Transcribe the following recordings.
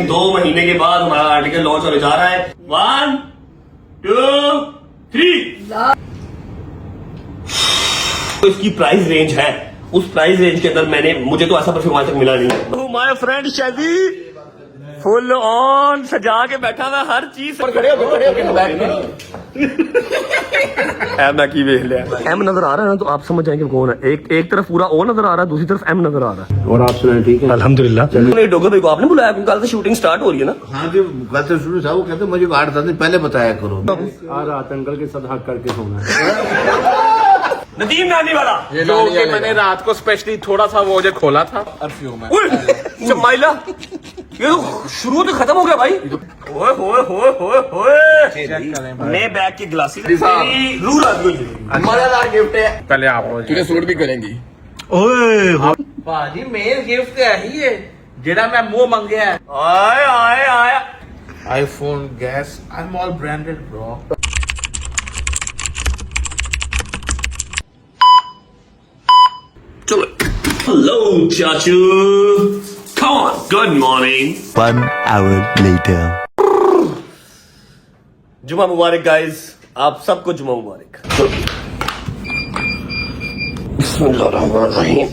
2 महीने के बाद हमारा आर्टिकल लॉन्च होने जा रहा है। 1 2 3। तो इसकी प्राइस रेंज है, उस प्राइस रेंज के अंदर मुझे तो ऐसा परफ्यूम आज तक मिला नहीं। माय फ्रेंड शादी फुल ऑन सजा के बैठा हुआ हर चीज पर खड़े हो मैं की देख लिया। एम नजर आ रहा है ना तो आप समझ जाएंगे कौन है। एक तरफ पूरा ओ नजर आ रहा है, दूसरी तरफ एम नजर आ रहा है। और आप सुनाए ठीक है? अल्हम्दुलिल्लाह। डोगर भाई को आपने बुलाया? कल से शूटिंग स्टार्ट हो रही है ना? हाँ जी, कल से शुरू था। वो कहते मुझे 8-10 दिन पहले बताया करो। आ रात अंकल के साथ हक करके सोना नदीम नानी वाला जो कि मैंने रात को स्पेशली थोड़ा सा वो जो खोला था परफ्यूम है माइला। ये तो शुरू तो खत्म हो गया भाई। ओए होए होए होए होए नए बैग की ग्लासी रूल आ गई। मजेदार गिफ्ट है। पहले आप तुझे सूट भी करेंगी। ओए भाजी मेन गिफ्ट तो यही है जेड़ा मैं मुंह मंगया है। आए आए आए iPhone gas I am all branded bro. चलो हेलो चाचू come on good morning 1 hour later जुमा मुबारक गाइस, आप सबको जुमा मुबारक। बिस्मिल्लाहिर्रहमानिर्रहीम।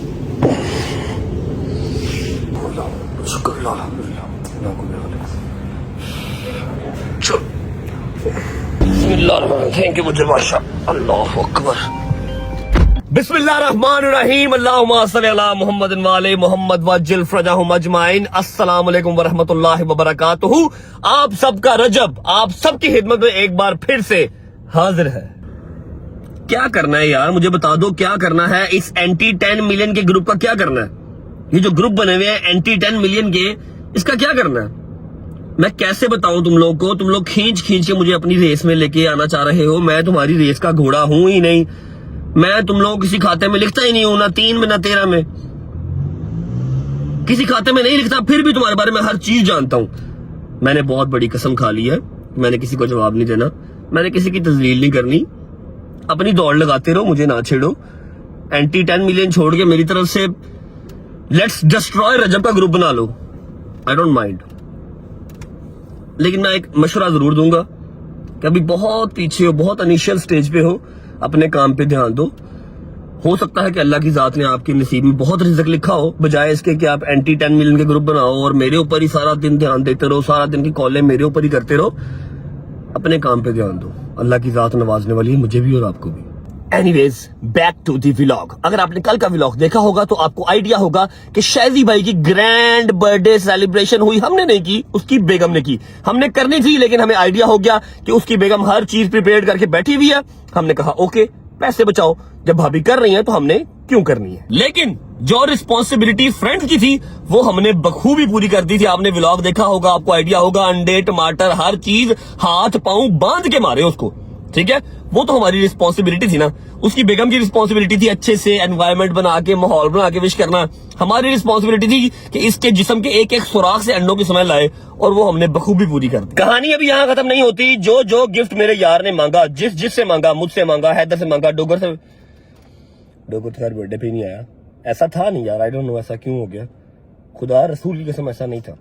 थैंक यू मुझे बादशाह। अल्लाह अकबर। बिस्मिल्लाहिर्रहमानिर्रहीम। अल्लाहुम्मा सल्ली अला मुहम्मदिन व आले मुहम्मद वज्जिल फरजहुम अजमाइन। अस्सलाम वालेकुम व रहमतुल्लाहि व बरकातुहू। आप सबका रजब आप सबकी खिदमत में एक बार फिर से हाजिर है। क्या करना है यार, मुझे बता दो क्या करना है। इस एंटी 10 मिलियन के ग्रुप का क्या करना है? ये जो ग्रुप बने हुए हैं एंटी 10 मिलियन के, इसका क्या करना है? मैं कैसे बताऊं तुम लोग को? तुम लोग खींच के मुझे अपनी रेस में लेके आना चाह रहे हो। मैं तुम्हारी रेस का घोड़ा हूं ही नहीं। मैं तुम लोगों किसी खाते में लिखता ही नहीं हूं, ना 3 में ना 13 में, किसी खाते में नहीं लिखता। फिर भी तुम्हारे बारे में हर चीज जानता हूं। मैंने बहुत बड़ी कसम खा ली है, मैंने किसी को जवाब नहीं देना, मैंने किसी की तजलील नहीं करनी। अपनी दौड़ लगाते रहो, मुझे ना छेड़ो। एंटी 10 मिलियन छोड़ के मेरी तरफ से लेट्स डिस्ट्रॉय रजब का ग्रुप बना लो, आई डोंट माइंड। लेकिन मैं एक मशवरा जरूर दूंगा कि अभी बहुत पीछे हो, बहुत इनिशियल स्टेज पे हो, अपने काम पे ध्यान दो। हो सकता है कि अल्लाह की जात ने आपके नसीब में बहुत रिज़्क लिखा हो, बजाय इसके कि आप एंटी 10 मिलियन के ग्रुप बनाओ और मेरे ऊपर ही सारा दिन ध्यान देते रहो, सारा दिन की कॉलें मेरे ऊपर ही करते रहो। अपने काम पे ध्यान दो, अल्लाह की जात नवाजने वाली है, मुझे भी और आपको भी। Anyways back to the vlog. अगर आपने कल का व्लॉग देखा होगा तो आपको आइडिया होगा कि शाजी भाई की ग्रैंड बर्थडे सेलिब्रेशन हुई। हमने नहीं की, उसकी बेगम ने की। हमने करनी थी लेकिन हमें आइडिया हो गया कि उसकी बेगम हर चीज प्रिपेयर करके बैठी हुई है। हमने कहा ओके पैसे बचाओ, जब भाभी कर रही है तो हमने क्यों करनी है। लेकिन जो रिस्पॉन्सिबिलिटी फ्रेंड्स की थी वो हमने बखूबी पूरी कर दी थी। आपने व्लॉग देखा होगा, आपको आइडिया होगा। अंडे टमाटर हर चीज हाथ पांव बांध के मारे उसको, ठीक है। वो तो हमारी रिस्पॉन्सिबिलिटी थी ना। उसकी बेगम की रिस्पॉन्सिबिलिटी थी अच्छे से एनवायरनमेंट बना के, माहौल बना के विश करना। हमारी रिस्पॉन्सिबिलिटी थी कि इसके जिस्म के एक एक सुराख से अंडों की स्मेल आए, और वो हमने बखूबी पूरी कर दी। कहानी अभी यहाँ खत्म नहीं होती। जो जो गिफ्ट मेरे यार ने मांगा, जिससे मांगा, मुझसे मांगा, हैदर से मांगा, डोगर से। डोगर तो यार बर्थडे पे नहीं आया, ऐसा था नहीं यार, आई डोंट नो ऐसा क्यों हो गया। खुदा रसूल की कसम ऐसा नहीं था।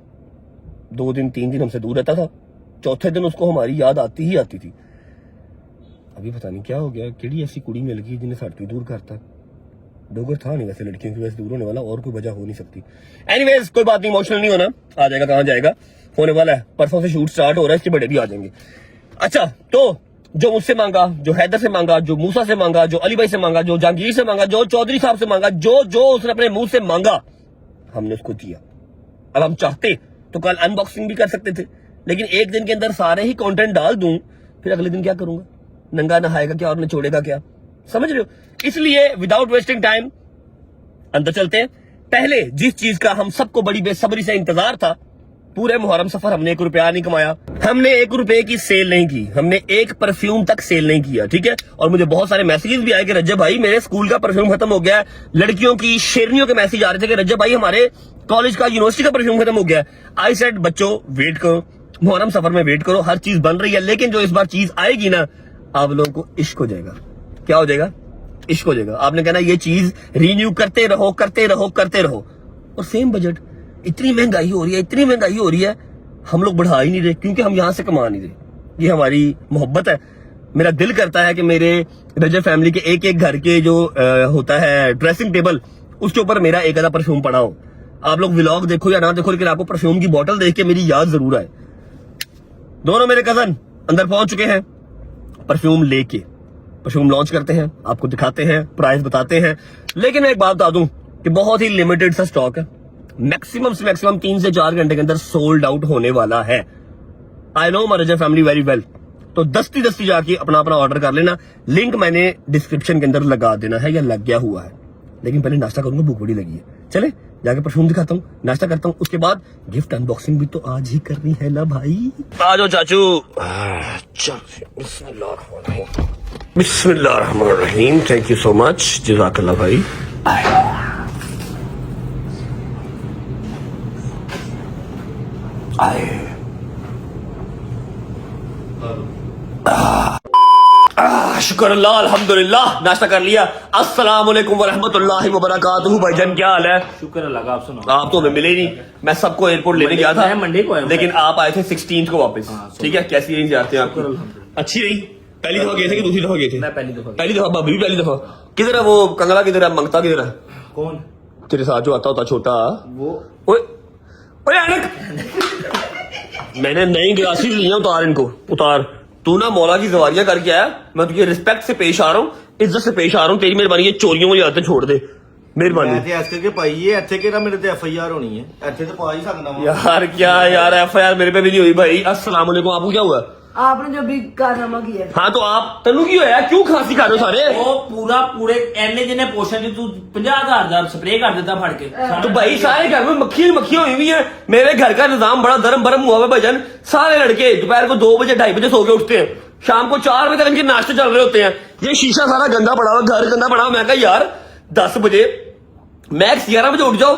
2 दिन 3 दिन हमसे दूर रहता था, चौथे दिन उसको हमारी याद आती ही आती थी। अभी पता नहीं क्या हो गया, केड़ी ऐसी कुड़ी मिल गई जिन्हें साड़ी दूर करता। डोगर था नहीं वैसे लड़कियों की वैसे दूर होने वाला, और कोई वजह हो नहीं सकती। एनीवेज कोई बात नहीं, इमोशनल नहीं होना। आ जाएगा, कहाँ जाएगा, होने वाला है। परसों से शूट स्टार्ट हो रहा है, इसके बड़े भी आ जाएंगे। अच्छा, तो जो मुझसे मांगा, जो हैदर से मांगा, जो मूसा से मांगा, जो अली भाई से मांगा, जो जहांगीर से मांगा, जो चौधरी साहब से मांगा, जो जो उसने अपने मुंह से मांगा हमने उसको दिया। अब हम चाहते तो कल अनबॉक्सिंग भी कर सकते थे, लेकिन एक दिन के अंदर सारे ही कंटेंट डाल दूं, फिर अगले दिन क्या करूंगा? नंगा नहाएगा क्या और निचोड़ेगा क्या? समझ रहे हो? इसलिए विदाउट वेस्टिंग टाइम अंदर चलते हैं। पहले जिस चीज का हम सबको बड़ी बेसब्री से इंतजार था, पूरे मुहर्रम सफर हमने 1 रुपया नहीं कमाया, हमने 1 रुपए की सेल नहीं की, हमने एक परफ्यूम तक सेल नहीं किया, ठीक है। और मुझे बहुत सारे मैसेजेस भी आए कि रज्जब भाई मेरे स्कूल का परफ्यूम खत्म हो गया है। लड़कियों की शेरनियों के मैसेज आ रहे थे कि रज्जब भाई हमारे कॉलेज का, यूनिवर्सिटी का परफ्यूम खत्म हो गया है। आई सेड बच्चों वेट करो, मुहर्रम सफर में वेट करो, हर चीज बन रही है। लेकिन जो इस बार चीज आएगी ना, आप लोगों को इश्क हो जाएगा। क्या हो जाएगा? इश्क हो जाएगा। आपने कहना ये चीज रिन्यू करते रहो करते रहो करते रहो। और सेम बजट, इतनी महंगाई हो रही है, इतनी महंगाई हो रही है, हम लोग बढ़ा ही नहीं रहे, क्योंकि हम यहां से कमा नहीं रहे। ये हमारी मोहब्बत है। मेरा दिल करता है कि मेरे रजब फैमिली के एक एक घर के जो होता है ड्रेसिंग टेबल, उसके ऊपर मेरा एक आधा परफ्यूम पड़ा हो। आप लोग व्लॉग देखो या ना देखो, लेकिन आपको परफ्यूम की बोतल देख के मेरी याद जरूर आए। दोनों मेरे कजन अंदर पहुंच चुके हैं परफ्यूम लेके। परफ्यूम लॉन्च करते हैं, आपको दिखाते हैं, प्राइस बताते हैं। लेकिन मैं एक बात बता दूं कि बहुत ही लिमिटेड सा स्टॉक है। मैक्सिमम से मैक्सिमम 3 से 4 घंटे के अंदर सोल्ड आउट होने वाला है। I know my Rajab family very well. तो दस्ती जाके अपना ऑर्डर कर लेना। लिंक मैंने डिस्क्रिप्शन के अंदर लगा देना है या लग गया हुआ है। लेकिन पहले नाश्ता करूंगा, भूख बड़ी लगी है। चले जाके परफ्यूम दिखाता हूँ, नाश्ता करता हूँ, उसके बाद गिफ्ट अनबॉक्सिंग भी तो आज ही करनी है ना भाई। आ जाओ चाचू। बिस्मिल्लाहिर्रहमानिर्रहीम। थैंक यू सो मच, जज़ाकल्लाह भाई। शुक्र अल्लाह, अल्हम्दुलिल्लाह, नाश्ता कर लिया। अस्सलाम वालेकुम वरहमतुल्लाहि वबरकातुहू। भाईजान क्या हाल है? शुक्र अल्लाह का, आप सुनाओ। आप तो हमें मिले नहीं। मैं सबको एयरपोर्ट लेने गया था, मंडे को आया, लेकिन आप आए थे 16 को वापस। ठीक है, कैसी रही जाते हैं आपको? अच्छी रही? पहली दफा गए थे कि दूसरी दफा गए थे? मैं पहली दफा। भाभी भी पहली दफा। किधर है वो कंगला, किधर है मंगता, किधर है? कौन? तेरे साथ जो आता होता छोटा वो ओए ओए ऐनक। मैंने नई ग्लासेस ली हैं, उतार इनको, उतार। तू ना मौला की जवारियां करके आया। मैं तुझे रिस्पेक्ट से पेश आ रहा हूँ, इज्जत से पेश आ रहा हूँ। तेरी मेहरबानी, ये चोरियों की आदतें छोड़ दे, मेहरबानी। मैं ऐसे करके पाई है, ਇੱਥੇ ਕਿਹੜਾ ਮੇਰੇ ਤੇ FIR होनी है, ਇੱਥੇ तो पा ही सकदा मैं। यार क्या यार, FIR मेरे पे भी नहीं हुई भाई। अस्सलाम वालेकुम। आपको क्या हुआ? आपने जो भी कारनामा किया हाँ तो आप तनु की होया, क्यों खांसी खा रहे हो सारे? ਉਹ ਪੂਰਾ ਪੂਰੇ ਐਨੇ ਜਿਹਨੇ ਪੋਸ਼ਨ ਦੀ ਤੂੰ 50,000 ਦਾ ਸਪਰੇਅ ਕਰ ਦਿੱਤਾ ਫੜ ਕੇ तो भाई सारे घर में मक्खियां हुई हुई हैं। मेरे घर का निजाम बड़ा धर्म भरम हुआ है भाईजान। सारे लड़के दोपहर को 2 बजे 2:30 बजे सो के उठते हैं, शाम को 4 बजे तक इनके नाश्ते चल रहे होते हैं। ये शीशा सारा गंदा पड़ा हुआ, घर गंदा पड़ा हुआ। मैं कहा यार 10 बजे मैक्स 11 बजे उठ जाओ,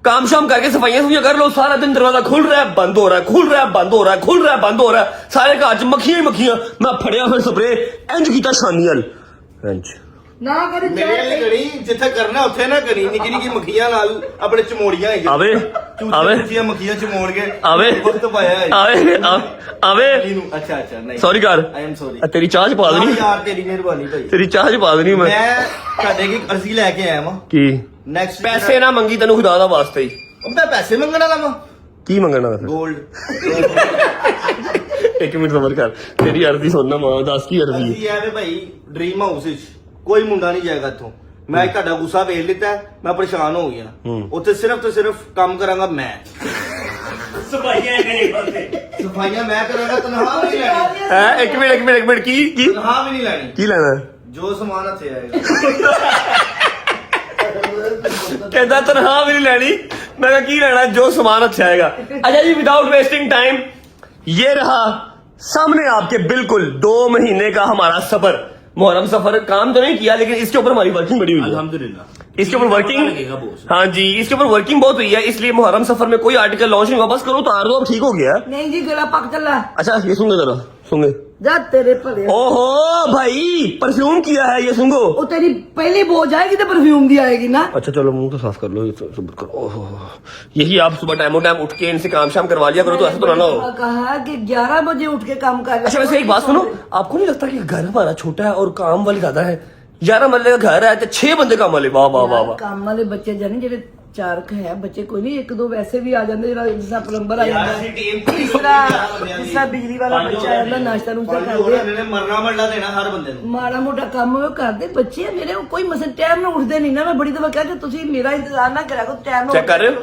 काम शाम करके सफाइयां कर लो। सारा दिन दरवाजा खुल रहा है, बंद हो रहा है, खुल रहा है, बंद हो रहा है, खुल रहा है, बंद हो रहा है। सारे घर च मक्खियां ही मक्खियां। मैं फड़िया फिर स्प्रे इंज कीता शानियल इंज। ना करी ਮੇਰੇ ਲਈ ਕਰੀ, ਜਿੱਥੇ ਕਰਨਾ ਉੱਥੇ ਨਾ ਕਰੀ। ਨਿੱਕੀ ਨਿੱਕੀ ਮੱਖੀਆਂ ਨਾਲ ਆਪਣੇ ਚਮੋੜੀਆਂ ਹੈਗੀਆਂ। ਆਵੇ ਆਵੇ ਚੂਚੀਆਂ ਮੱਖੀਆਂ ਚਮੋੜ ਕੇ ਆਵੇ ਵਕਤ ਪਾਇਆ ਹੈ ਆਵੇ ਆਵੇ। ਇਹਨੂੰ। ਅੱਛਾ ਨਹੀਂ, सॉरी कर, आई एम सॉरी। तेरी चाह च पा देनी, ਯਾਰ ਤੇਰੀ ਮਿਹਰਬਾਨੀ ਭਾਈ। तेरी चाह च पा देनी मैं। ਮੈਂ ਤੁਹਾਡੇ ਕੀ ਅਰਜ਼ੀ ਲੈ ਕੇ ਆਇਆ ਵਾਂ। की ਨੈਕਸਟ पैसे ना मंगी तेन खुदा दा वास्ते ही। ਮੈਂ ਪੈਸੇ ਮੰਗਣ ਵਾਲਾ ਵਾਂ। की मंगना फिर? ਗੋਲਡ। एक मिनट सबर कर, तेरी अर्जी सुनना मां, 10 की अर्जी है। ਅਸੀਂ ਐਵੇਂ ਭਾਈ ਡ੍ਰੀਮ ਹਾਊਸ ਵਿੱਚ ਕੋਈ ਮੁੰਡਾ ਨਹੀਂ ਜਾਏਗਾ ਇੱਥੋਂ। ਮੈਂ ਤੁਹਾਡਾ ਗੁੱਸਾ ਵੇਖ ਲਿੱਤਾ ਹੈ, ਮੈਂ ਪਰੇਸ਼ਾਨ ਹੋ ਗਿਆ। ਉੱਥੇ ਸਿਰਫ ਤੇ ਸਿਰਫ ਕੰਮ ਕਰਾਂਗਾ ਮੈਂ। ਸਫਾਈਆਂ ਕਰੇ ਬੰਦੇ ਸਫਾਈਆਂ ਮੈਂ ਕਰਾਂਗਾ, ਤਨਖਾਹ ਵੀ ਨਹੀਂ ਲੈਣੀ। है एक मिनट की ਤਨਖਾਹ ਵੀ ਨਹੀਂ ਲੈਣੀ। की लेना है? ਜੋ ਸਮਾਨ ਹੱਥੇ ਆਏਗਾ। कहता तनख्वाह भी नहीं लेनी। मैं कहा की लेना, जो सामान अच्छा आएगा। अच्छा जी, विदाउट वेस्टिंग टाइम, ये रहा सामने आपके बिल्कुल 2 महीने का हमारा सफर। मुहर्रम सफर काम तो नहीं किया, लेकिन इसके ऊपर हमारी वर्किंग बड़ी हुई है। अल्हम्दुलिल्लाह, इसके ऊपर वर्किंग, लगेगा बहुत। हाँ जी, इसके ऊपर वर्किंग बहुत हुई है। इसलिए मुहर्रम सफर में कोई आर्टिकल लॉन्च नहीं हुआ। बस करो, उतार दो, अब ठीक हो गया। नहीं जी, गला पक चला। अच्छा ये सुन जरा, सुन। जा तेरे भले। ओहो भाई, परफ्यूम किया है ये, सुनो। वो तेरी पहली बोझ आएगी तो परफ्यूम दी आएगी ना। अच्छा चलो, मुंह तो साफ कर लो, ये तो सब्र करो। ओहो, यही आप सुबह टाइम उठ के इनसे काम शाम करवा लिया करो, तो ऐसा तो ना हो। कहा कि 11 बजे उठ के काम कर। अच्छा वैसे एक बात सुनो, आपको नहीं लगता कि घर हमारा छोटा है और काम वाले ज्यादा है? 11 बंदे का घर है तो 6 बंदे काम वाले। वाह वाह वाह वाह। काम वाले बच्चे जाने जेडे 4 है बच्चे, कोई नहीं, 1-2 वैसे भी आ जाते, जिस प्लम्बर आ जाता है, तीसरा बिजली वाला बच्चा आ जाता, नाश्ता नुश्ता करते, ਮਰਨਾ ਮਰਨਾ ਦੇਣਾ ਹਰ ਬੰਦੇ ਨੂੰ। माड़ा मोटा काम वो करते बच्चे हैं मेरे। कोई मसला टाइम ना उठते नहीं ना। मैं बड़ी दफा कहा कि तुसी मेरा इंतजार ना करा करो, टाइम चेक कर रहे हो,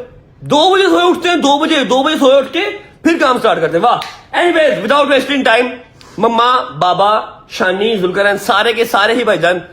2 बजे सोए उठते हैं, 2 बजे सोए उठ के फिर काम स्टार्ट करते हैं। वाह। एनीवेज, विदाउट वेस्टिंग टाइम, मम्मा बाबा शानी जुलकरन सारे के सारे ही भाईजान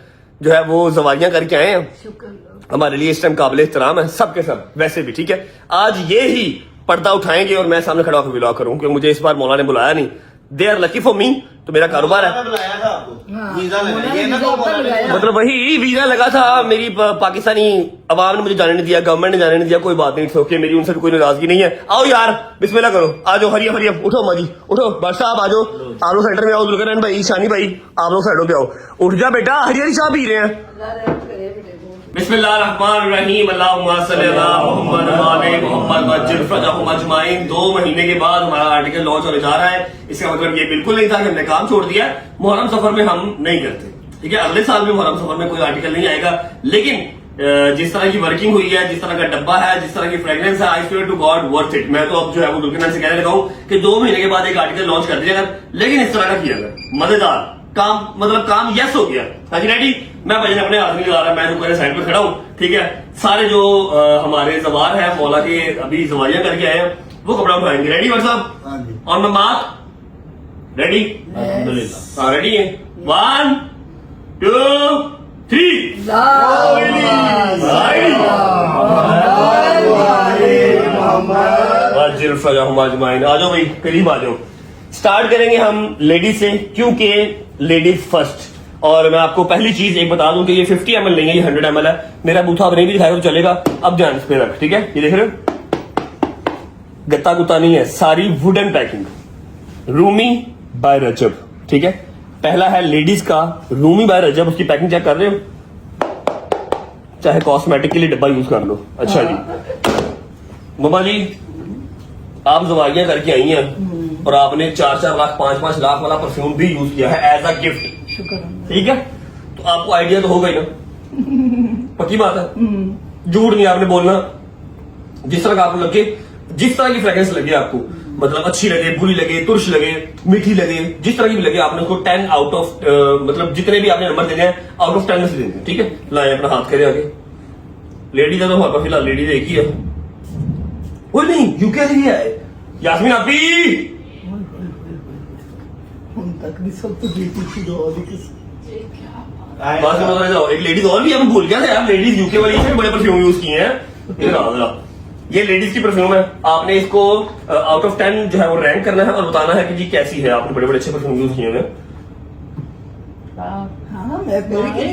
जो है वो जवारियां करके आए हैं। शुक्र हमारे लिए इस टाइम काबिल एहतराम है, सब के सब। वैसे भी ठीक है, आज ये ही पर्दा उठाएंगे और मैं सामने खड़ा होकर व्लॉग करूं, क्योंकि मुझे इस बार मौला ने बुलाया नहीं। They are lucky for me, तो मेरा कारोबार है। बुलाया था आपको, हाँ, वीजा लगा उन्होंने ये ना वीजा तो लगाया। मतलब वही वीजा लगा था। मेरी पाकिस्तानी अवाम ने मुझे जाने नहीं दिया, गवर्नमेंट ने जाने नहीं दिया। कोई बात नहीं, ओके, मेरी उनसे भी कोई नाराजगी नहीं है। आओ यार, बिस्मिल्लाह करो, आ जाओ, हरिया हरिया, उठो माजी, उठो बादशाह साहब, आ जाओ। आप लोग सेंटर में आओ, दुलकरन भाई, शानी भाई, आप लोग साइडों पे आओ। उठ जा बेटा, हरी हरी चाह पी रहे हैं। बिस्मिल्लाहिर्रहमानिर्रहीम अल्लाहुम्मा सल्ली अला मुहम्मद व आले मुहम्मद वज्जिल फरजहुम अजमाइन। 2 महीने के बाद हमारा आर्टिकल लॉन्च होने जा रहा है। इसका मतलब ये बिल्कुल नहीं था कि हमने काम छोड़ दिया। मुहर्रम सफर में हम नहीं करते, ठीक है। अगले साल भी मुहर्रम सफर में कोई आर्टिकल नहीं आएगा, लेकिन जिस तरह की वर्किंग हुई है, जिस तरह का डब्बा है, जिस तरह की फ्रेग्रेंस है, I swear to God worth it. मैं तो अब जो है वो दुल्हन से कहने लगा हूं कि 2 महीने के बाद एक आर्टिकल लॉन्च कर दिया, लेकिन इस तरह का किया गया मजेदार काम, मतलब काम यस हो गया। हाँ जी रेडी। मैं भजन अपने हाथ में लगा रहा, मैं जो साइड पे खड़ा हूँ, ठीक है। सारे जो हमारे जवार है मौला के अभी जवारियां करके आए हैं, वो कपड़ा उठाएंगे। रेडी भाई साहब? On my mark, ready? हाँ रेडी है। 1 2 3। आ जाओ भाई, करीब आ जाओ। स्टार्ट करेंगे हम लेडीज से, क्योंकि लेडीज फर्स्ट। और मैं आपको पहली चीज एक बता दूं कि ये 50 ml नहीं है, ये 100 ml है। मेरा बूथा अब नहीं भी दिखाएगा तो चलेगा। अब ध्यान पे रख, ठीक है। ये देख रहे हो, गत्ता गुत्ता नहीं है, सारी वुडन पैकिंग। रूमी बाय रजब, ठीक है। पहला है लेडीज का रूमी बाय रजब, उसकी पैकिंग चेक कर रहे हो, चाहे कॉस्मेटिक के लिए डब्बा यूज कर लो। अच्छा जी मम्मा जी, आप जवाइयां करके आई हैं और आपने 4-4 लाख 5-5 लाख वाला परफ्यूम भी यूज किया है एज अ गिफ्ट, ठीक है। तो आपको आइडिया तो होगा ही ना, पक्की बात है, झूठ नहीं आपने बोलना। जिस तरह का आपको लगे, जिस तरह की फ्रेग्रेंस लगे आपको, मतलब अच्छी लगे, बुरी लगे, तुर्श लगे, मीठी लगे, जिस तरह की भी लगे, आपने उसको 10 आउट ऑफ मतलब जितने भी आपने नंबर देने हैं आउट ऑफ 10 में से देने हैं, ठीक है। लाए अपना हाथ करे आगे। लेडीज है तो हमारे पास फिलहाल लेडीज एक ही है। वो नहीं, यूके से ही है यास्मीन आपी। तक भी सब तो बेटी की दो बात सुनो जाओ। एक लेडीज और भी, मैं भूल गया था यार, लेडीज यूके वाली से बड़े परफ्यूम यूज किए हैं। ये लेडीज की परफ्यूम है। आपने इसको आउट ऑफ 10 जो है वो रैंक करना है और बताना है कि जी कैसी है। आपने बड़े बड़े अच्छे परफ्यूम यूज किए हैं। हाँ, मैं करेंगी।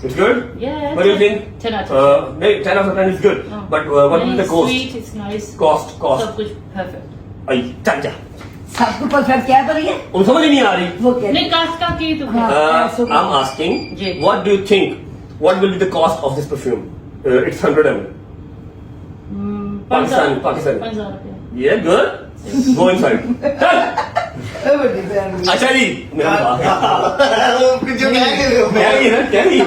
It's good? Yeah. What do you think? 10 out of 10. 10 out of 10 is good. Oh. But what will be the Nice, cost? Sweet, it's nice. Cost. सब कुछ perfect. आई चल जा। सबको परफेक्ट क्या करिए उन समझ ही नहीं आ रही। वो क्या नहीं कास्ट का की तो हाँ। I'm asking, ji. what do you think? What will be the cost of this perfume? It's 100 ml. Pakistan. 5,000 रुपया। Yeah, good. Go inside. चल। बड़ी बहन अच्छा जी, मेरा जो कह रहे हो क्या ही है, क्या ही। मेरी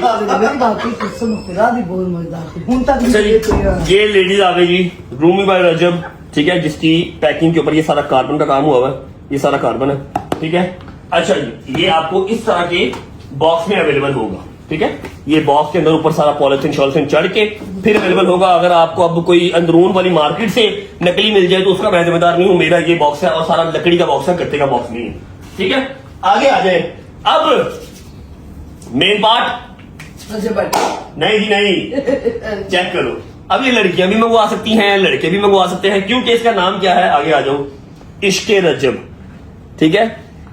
बात की कसम खुदा दी बहुत मजेदार थी। हूं तक अच्छा जी, ये लेडीज आ गई जी, रूमी बाय रजब, ठीक है, जिसकी पैकिंग के ऊपर ये सारा कार्बन का काम हुआ हुआ है। ये सारा कार्बन है, ठीक है। अच्छा जी, ये आपको इस तरह के बॉक्स में अवेलेबल होगा, ठीक है। ये बॉक्स के अंदर ऊपर सारा पॉलिथीन शॉलिथीन चढ़ के फिर अवेलेबल होगा। अगर आपको अब कोई अंदरून वाली मार्केट से नकली मिल जाए तो उसका मैं जिम्मेदार नहीं हूं। मेरा ये बॉक्स है और सारा लकड़ी का बॉक्स है, गत्ते का बॉक्स नहीं है, ठीक है। आगे आ जाए। अब मेन पार्ट। नहीं जी नहीं, चेक करो। अब ये लड़कियां भी मंगवा सकती हैं, लड़के भी मंगवा सकते हैं, क्योंकि इसका नाम क्या है, आगे आ जाओ, इश्के रजब, ठीक है।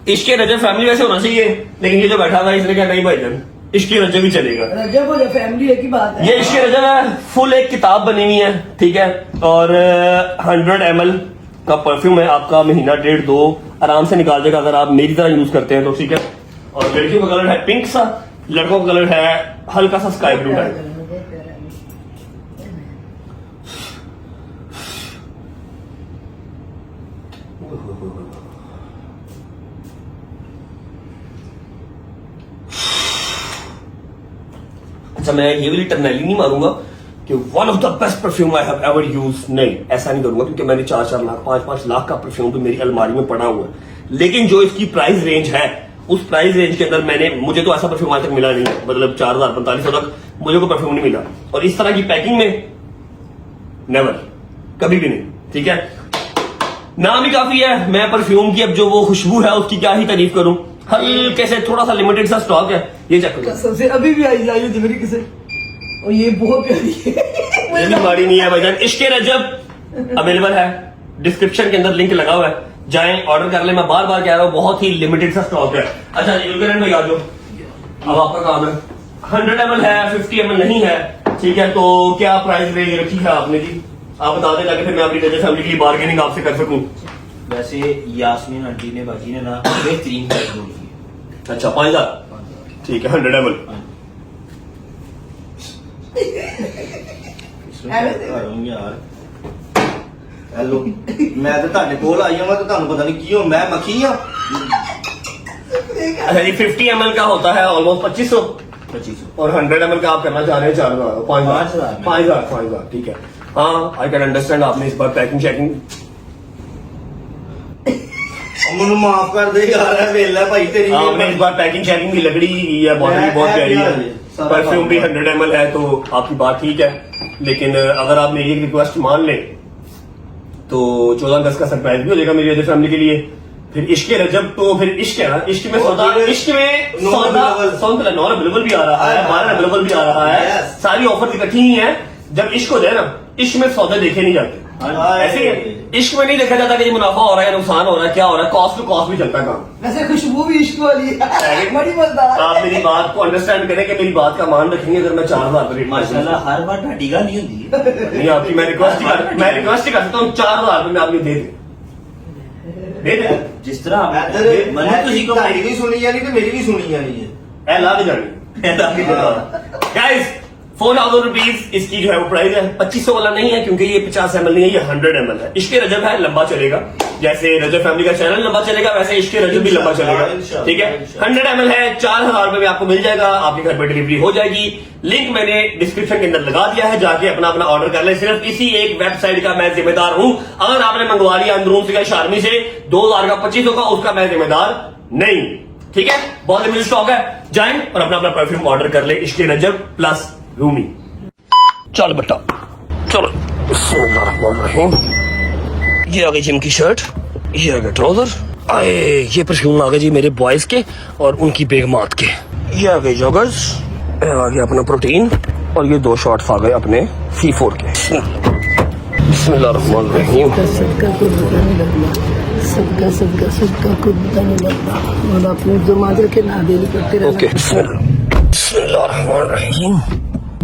इश्के रजब फैमिली वैसे होना चाहिए, लेकिन ये जो बैठा हुआ है इसने क्या, नहीं भाईजान इश्के रजब ही चलेगा। रजब हो या फैमिली एक ही बात है। ये इश्के रजब है, फुल एक किताब बनी हुई है, ठीक है। और 100 ml का परफ्यूम है। आपका महीना 1.5-2 आराम से निकाल देगा अगर आप मेरी तरह यूज करते हैं तो, ठीक है। और लड़कियों का कलर है पिंक सा, लड़कों का कलर है हल्का सा स्काई ब्लू टाइप। अच्छा, मैं ये वाली टर्नैली नहीं मारूंगा कि one of the best perfume I have ever use, नहीं ऐसा नहीं करूंगा, क्योंकि मैंने 4-4 लाख 5-5 लाख का परफ्यूम तो मेरी अलमारी में पड़ा हुआ है। लेकिन जो इसकी प्राइस रेंज है, उस प्राइस रेंज के अंदर मुझे तो ऐसा परफ्यूम आज तक मिला नहीं है। मतलब 4,000-45,000 तक मुझे कोई परफ्यूम नहीं मिला, और इस तरह की पैकिंग में नेवर, कभी भी नहीं, ठीक है। नाम ही काफी है। मैं परफ्यूम की अब जो वो खुशबू है उसकी क्या ही तारीफ करूं। हल्के से थोड़ा सा लिमिटेड सा स्टॉक है, ये चेक करो। सबसे अभी भी आई थी मेरी किसे, और ये बहुत प्यारी है। ये भी माड़ी नहीं है भाईजान। इश्के रजब अवेलेबल है, डिस्क्रिप्शन के अंदर लिंक लगा हुआ है, जाएं ऑर्डर कर ले। मैं बार बार कह रहा हूँ, बहुत ही लिमिटेड सा स्टॉक है। अच्छा युगरन भाई आ जाओ, अब आपका काम है। 100 ml है, 50 ml नहीं है, ठीक है। तो क्या प्राइस रेंज रखी है आपने जी, आप बता दें ताकि फिर मैं अपनी रजब फैमिली के लिए बार्गेनिंग आपसे कर सकूं। वैसे यास्मीन आंटी ने बाजी ने ना बेहतरीन प्राइस बोली है। अच्छा 5,000, ठीक है। 100 ml ਯਾਰ ਹੈਲੋ ਮੈਂ ਤੇ ਤੁਹਾਡੇ ਕੋਲ ਆਈ ਹਾਂ ਤੇ ਤੁਹਾਨੂੰ ਪਤਾ ਨਹੀਂ ਕੀ ਹੋ ਮੈਂ ਮੱਖੀ ਆ अच्छा जी 50 ml का होता है ऑलमोस्ट 2500 और 100 ml का आप करना चाह रहे हैं 4000 5,000 ठीक है हाँ आई कैन अंडरस्टैंड आपने इस बार पैकिंग चेकिंग ਮੈਨੂੰ ਮਾਫ ਕਰ ਦੇ ਯਾਰ ਇਹ ਵੇਲਾ ਭਾਈ ਤੇਰੀ आपने इस बार पैकिंग चेकिंग की लकड़ी है बॉटल भी बहुत प्यारी है परफ्यूम भी 100 ml है तो आपकी बात ठीक है लेकिन अगर आप मेरी एक रिक्वेस्ट मान लें तो 14 अगस्त का सरप्राइज भी हो जाएगा मेरी अदर फैमिली के लिए फिर इश्क रजब तो फिर इश्क है ना इश्क में सौदा इश्क में सौदा नॉन अवेलेबल भी आ रहा है 12 अवेलेबल भी आ रहा है सारी ऑफर इकट्ठी ही है जब इश्क हो जाए ना इश्क में सौदे देखे नहीं जाते ऐसे ही है इश्क में नहीं देखा जाता कि ये मुनाफा हो रहा है नुकसान हो रहा है क्या हो रहा है कॉस्ट टू कॉस्ट भी चलता है काम वैसे खुशबू भी इश्क वाली है बड़ी मजेदार आप मेरी बात को अंडरस्टैंड करें कि मेरी बात का मान रखेंगे अगर मैं 4000 रेट माशाल्लाह हर बार ढाटी गा नहीं होती नहीं आपकी मैं रिक्वेस्ट ही कर सकता हूँ 4000 में आप ये दे दें जिस तरह मैंने तो ही ਤੁਹਾਡੀ ਵੀ ਸੁਣੀ ਜਾਣੀ ਤੇ ਮੇਰੀ ਵੀ ਸੁਣੀ ਜਾਣੀ ਹੈ ए ला भी जानी गाइस 4,000 रुपीज इसकी जो है वो प्राइस है 2500 वाला नहीं है क्योंकि ये 50 ml नहीं है ये 100 ml है इश्क रजब है लंबा चलेगा जैसे रजब फैमिली का चैनल लंबा चलेगा वैसे इश्क रजब भी लंबा चलेगा ठीक है 100 ml है 4,000 रुपए में आपको मिल जाएगा आपके घर पर डिलीवरी हो जाएगी लिंक मैंने डिस्क्रिप्शन के अंदर लगा दिया है जाके अपना अपना ऑर्डर कर ले सिर्फ इसी एक वेबसाइट का मैं जिम्मेदार हूं अगर आपने मंगवा लिया अंदरून से शारमी से 2000 का 2500 का उसका मैं जिम्मेदार नहीं ठीक है बहुत लिमिटेड स्टॉक है जाएं और अपना अपना परफ्यूम ऑर्डर कर ले इश्क रजब प्लस रूमी चल बेटा चलो ये आ गई जिम की शर्ट ये आ गया ट्राउजर आए ये परफ्यूम आ गए जी मेरे बॉयज के और उनकी बेगमात के ये आ गए जॉगर्स ये आ गया अपना प्रोटीन और ये 2 शॉट्स आ गए अपने C4 के बिस्मिल्लाहिर्रहमानिर्रहीम सदका को बुरा नहीं लगना सदका सदका सदका को बुरा नहीं लगना और अपने जमात के नादेली करते रहना ओके बिस्मिल्लाहिर्रहमानिर्रहीम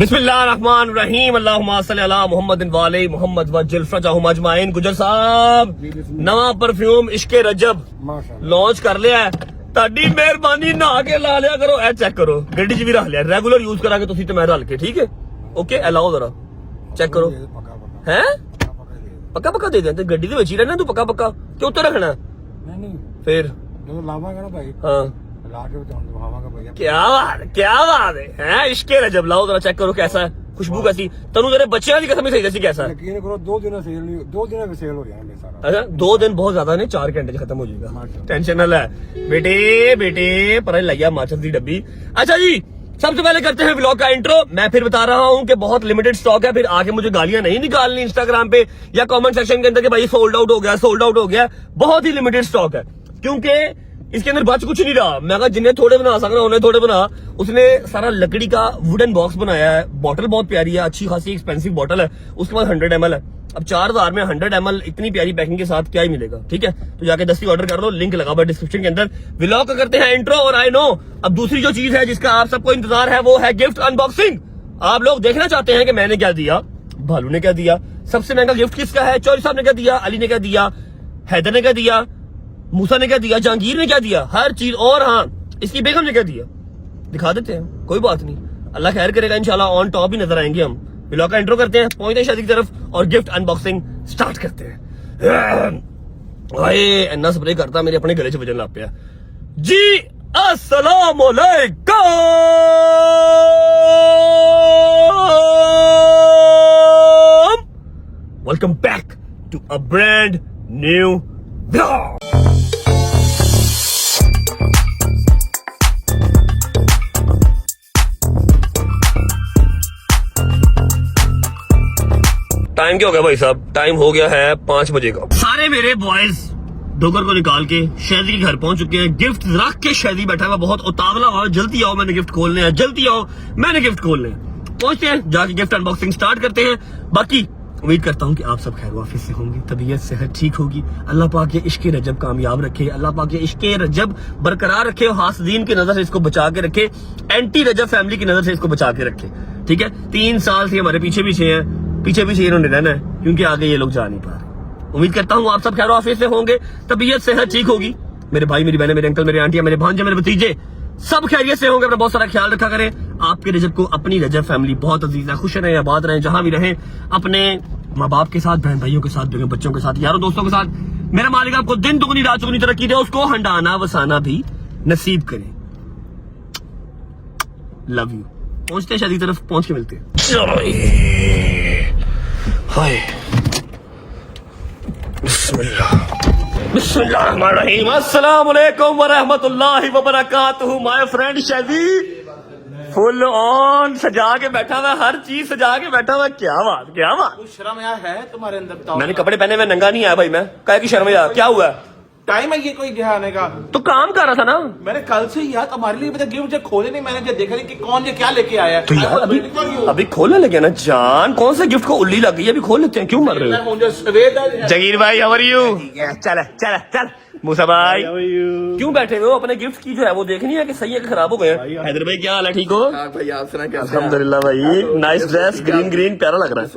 बिस्मिल्लाहिर्रहमानिर्रहीम अल्लाहुम्मा सल्ली अला मुहम्मदिन व आले मुहम्मद व जिल्फरजहुम अजमाइन गुजर साहब नवा परफ्यूम इश्क रजब लॉन्च कर लिया है ਤੁਹਾਡੀ ਮਿਹਰਬਾਨੀ ਨਹਾ ਕੇ ਲਾ ਲਿਆ ਕਰੋ ਇਹ ਚੈੱਕ ਕਰੋ ਗੱਡੀ 'ਚ ਵੀ ਰੱਖ ਲਿਆ ਰੈਗੂਲਰ ਯੂਜ਼ ਕਰਾਂਗੇ ਤੁਸੀਂ ਤੇ ਮੈਂ ਰਲ ਕੇ ਠੀਕ ਹੈ ਓਕੇ ਅਲਾਓ ਜ਼ਰਾ ਚੈੱਕ ਕਰੋ ਹੈ ਪੱਕਾ ਪੱਕਾ ਦੇ ਦੇ ਤੇ ਗੱਡੀ ਦੇ ਵਿੱਚ ਹੀ ਰਹਿਣਾ ਤੂੰ ਪੱਕਾ ਪੱਕਾ ਕਿ ਉੱਤੇ ਰੱਖਣਾ नहीं ਫਿਰ जो लावांगा ना भाई हाँ ला के दिखावांगा भैया क्या बात है इश्क रजब लाओ जरा चेक करो कैसा है खुशबू कैसी तनु तेरे बच्चे की कसम सही जैसी कैसा है यकीन करो 2 दिन सेल नहीं 2 दिन में सेल हो जाएगा मेरा सारा अच्छा 2 दिन बहुत ज्यादा नहीं 4 घंटे खत्म हो जाएगा टेंशन ना ले बेटे बेटे पर लगिया माचस की डब्बी अच्छा जी सबसे पहले करते हैं व्लॉग का इंट्रो मैं फिर बता रहा हूं कि बहुत लिमिटेड स्टॉक है फिर आगे मुझे गालियां नहीं निकालनी इंस्टाग्राम पे या कमेंट सेक्शन के अंदर कि भाई सोल्ड आउट हो गया बहुत ही लिमिटेड स्टॉक है क्योंकि इसके अंदर बच कुछ नहीं रहा मैं कहा जिन्हें थोड़े बना सकना उन्हें थोड़े बना उसने सारा लकड़ी का वुडन बॉक्स बनाया है बॉटल बहुत प्यारी है अच्छी खासी एक्सपेंसिव बॉटल है उसके बाद 100 ml है अब 4000 में 100 ml इतनी प्यारी पैकिंग के साथ क्या ही मिलेगा ठीक है तो जाके 10 ऑर्डर कर लो लिंक लगा हुआ डिस्क्रिप्शन के अंदर व्लॉग का करते हैं इंट्रो और आई नो अब दूसरी जो चीज है जिसका आप सबको इंतजार है वो है गिफ्ट अनबॉक्सिंग आप लोग देखना चाहते हैं कि मैंने क्या दिया भालू ने क्या दिया सबसे महंगा गिफ्ट किसका है चौधरी साहब ने क्या दिया अली ने क्या दिया हैदर ने क्या दिया मूसा ने क्या दिया जहांगीर ने क्या दिया हर चीज और हाँ इसकी बेगम ने क्या दिया दिखा देते हैं कोई बात नहीं अल्लाह खैर करेगा इंशाल्लाह ऑन टॉप ही नजर आएंगे हम व्लॉग का इंट्रो करते हैं पहुंचते हैं शादी की तरफ और गिफ्ट अनबॉक्सिंग स्टार्ट करते हैं इन्ना स्प्रे करता मेरे अपने गले च वजन लग पिया जी अस्सलाम वालेकुम welcome back to a brand new vlog time क्या हो गया भाई साहब टाइम हो गया है 5 बजे का सारे मेरे बॉयज डोगर को निकाल के शहदी के घर पहुंच चुके हैं गिफ्ट रख के शहदी बैठा हुआ बहुत उतावला हुआ जल्दी आओ मैंने गिफ्ट खोलने हैं जल्दी आओ मैंने गिफ्ट खोलने हैं पहुंचते हैं जाके गिफ्ट अनबॉक्सिंग स्टार्ट करते हैं बाकी उम्मीद करता हूं कि आप सब खैर वाफिस से होंगे तबीयत सेहत ठीक होगी अल्लाह पाक ये इश्क रजब कामयाब रखे अल्लाह पाक ये इश्क रजब बरकरार रखे हासदीन की नजर से इसको बचा के रखे एंटी रजब फैमिली की नजर से इसको बचा के रखे ठीक है 3 साल से हमारे पीछे पीछे इन्होंने रहना है क्योंकि आगे ये लोग जा नहीं पा रहे उम्मीद करता हूँ आप सब खैर वाफिस से होंगे तबीयत सेहत ठीक होगी मेरे भाई मेरी बहनें मेरे अंकल मेरे आंटियां मेरे भांजे मेरे भतीजे सब खैरियत से होंगे अपना बहुत सारा ख्याल रखा करें आपके रजब को अपनी रजब फैमिली बहुत अजीज है, खुश रहें, आबाद रहें, जहां भी रहें, अपने माँ बाप के साथ, बहन भाइयों के साथ, बेगम बच्चों के साथ, यारों दोस्तों के साथ। मेरा मालिक आपको दिन दुगनी रात दुगनी तरक्की दे, उसको हंडाना वसाना भी नसीब करे। Love you. पहुंचते हैं शादी की तरफ, पहुंच के मिलते हैं। चलो हाय बिस्मिल्लाहिर्रहमानिर्रहीम। अस्सलाम वालेकुम व रहमतुल्लाहि व बरकातुहू। माय फ्रेंड शादी फुल ऑन सजा के बैठा हुआ, हर चीज सजा के बैठा हुआ। क्या बात, क्या बात। कुछ शर्म यार है तुम्हारे अंदर, बताओ। मैंने कपड़े पहने हुए नंगा नहीं आया भाई, मैं क्या की शर्म यार, क्या हुआ? टाइम है ये कोई यहाँ आने का? तो काम कर रहा था ना मैंने कल से यार तुम्हारे लिए मुझे गिफ्ट खोले नहीं, मैंने जो देखा नहीं कि कौन ये क्या लेके आया है। तो यार अभी खोलने लगे ना जान, कौन से गिफ्ट को उल्ली लग गई है, अभी खोल लेते हैं, क्यों मर रहे हो? जगीर भाई हाउ आर यू? चल चल चल मूसा भाई क्यों बैठे हुए हो? अपने गिफ्ट की जो है वो देखनी है कि सही है कि खराब हो गए? हैदर भाई क्या हाल है, ठीक हो? भाई आप सुना क्या? अल्हम्दुलिल्लाह भाई, नाइस ड्रेस, ग्रीन ग्रीन प्यारा लग रहा है।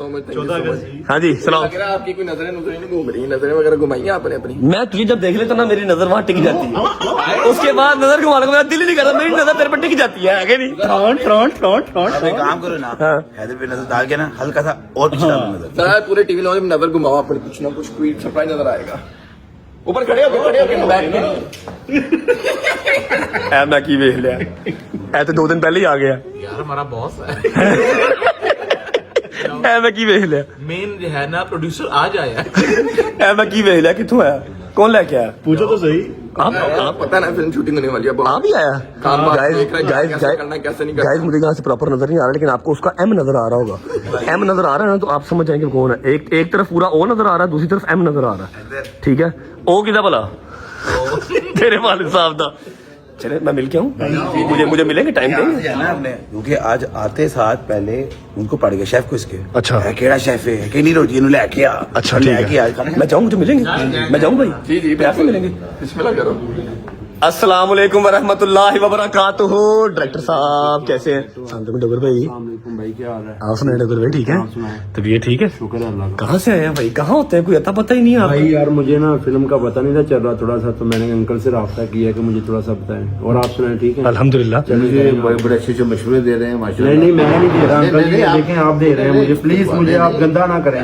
हाँ जी सुनाओ। आपकी कोई नजरें नहीं घूम रही, नजरें वगैरह घुमाई आपने अपनी? मैं तुझे जब देख लेता ना मेरी नजर वहां टिक जाती है, उसके बाद नजर घुमाने को मेरा दिल ही नहीं करता, मेरी नजर तेरे पर टिक जाती है, है नहीं? Front front front front. एक काम करो ना, हाँ। हैदर पे नजर डाल के ना हल्का सा और पीछे डालो नजर। सर पूरे टीवी लॉन्च में नजर घुमाओ अपने, कुछ ना कुछ कोई सरप्राइज नजर आएगा। ऊपर खड़े होके बैठ के ऐ मैं की वेख लिया, ऐ तो 2 दिन पहले ही आ गया यार, हमारा बॉस है। ऐ मैं की वेख लिया, मेन जो है ना प्रोड्यूसर आज आया है। ऐ मैं की वेख लिया, कित्थों आया, कौन लेके आया? पूछो तो सही। आप पता ना फिल्म शूटिंग होने वाली है, आप ही आया? काम बात गाइस देख रहे हैं, गाइस कैसे करना है, कैसे नहीं करना। गाइस मुझे यहाँ से प्रॉपर नजर नहीं आ रहा, लेकिन आपको उसका एम नजर आ रहा होगा। एम नजर आ रहा है ना, तो आप समझ जाएंगे कौन है। एक तरफ पूरा ओ नजर आ रहा है, दूसरी तरफ एम नजर आ रहा है, ठीक है? ओ किधर भला? तेरे वालिद साहब दा। चले मैं मिल के आऊँ, मुझे मिलेंगे, टाइम देंगे? जाना आपने, क्योंकि आज आते साथ पहले उनको पड़ गया शेफ को इसके। अच्छा। है केड़ा शेफ है कि नहीं, रोटी इन्होंने लेके आ। अच्छा ठीक है, मैं जाऊँ, मुझे मिलेंगे, मैं जाऊँ भाई? जी प्यार से मिलेंगे। बिस्मिल्लाह करो। अस्सलाम वालेकुम व रहमतुल्लाहि व बरकातुहू। डायरेक्टर साहब कैसे हैं? सलाम डगर भाई। भाई क्या हाल है? आप सुनाए डगर भाई, ठीक है? तबीयत ठीक है? शुक्र है अल्लाह का। कहाँ से आए हैं भाई, कहाँ होते हैं, कोई अता पता ही नहीं है आपको? भाई यार मुझे ना फिल्म का पता नहीं था चल रहा थोड़ा सा, तो मैंने अंकल से राब्ता किया कि मुझे थोड़ा सा बताएं। और आप सुनाए, ठीक है? अल्हम्दुलिल्लाह। मुझे बड़े अच्छे मशवरे दे रहे हैं माशाल्लाह। नहीं मैं नहीं दे रहा अंकल जी, देखें आप दे रहे हैं मुझे, प्लीज मुझे आप गंदा ना करें।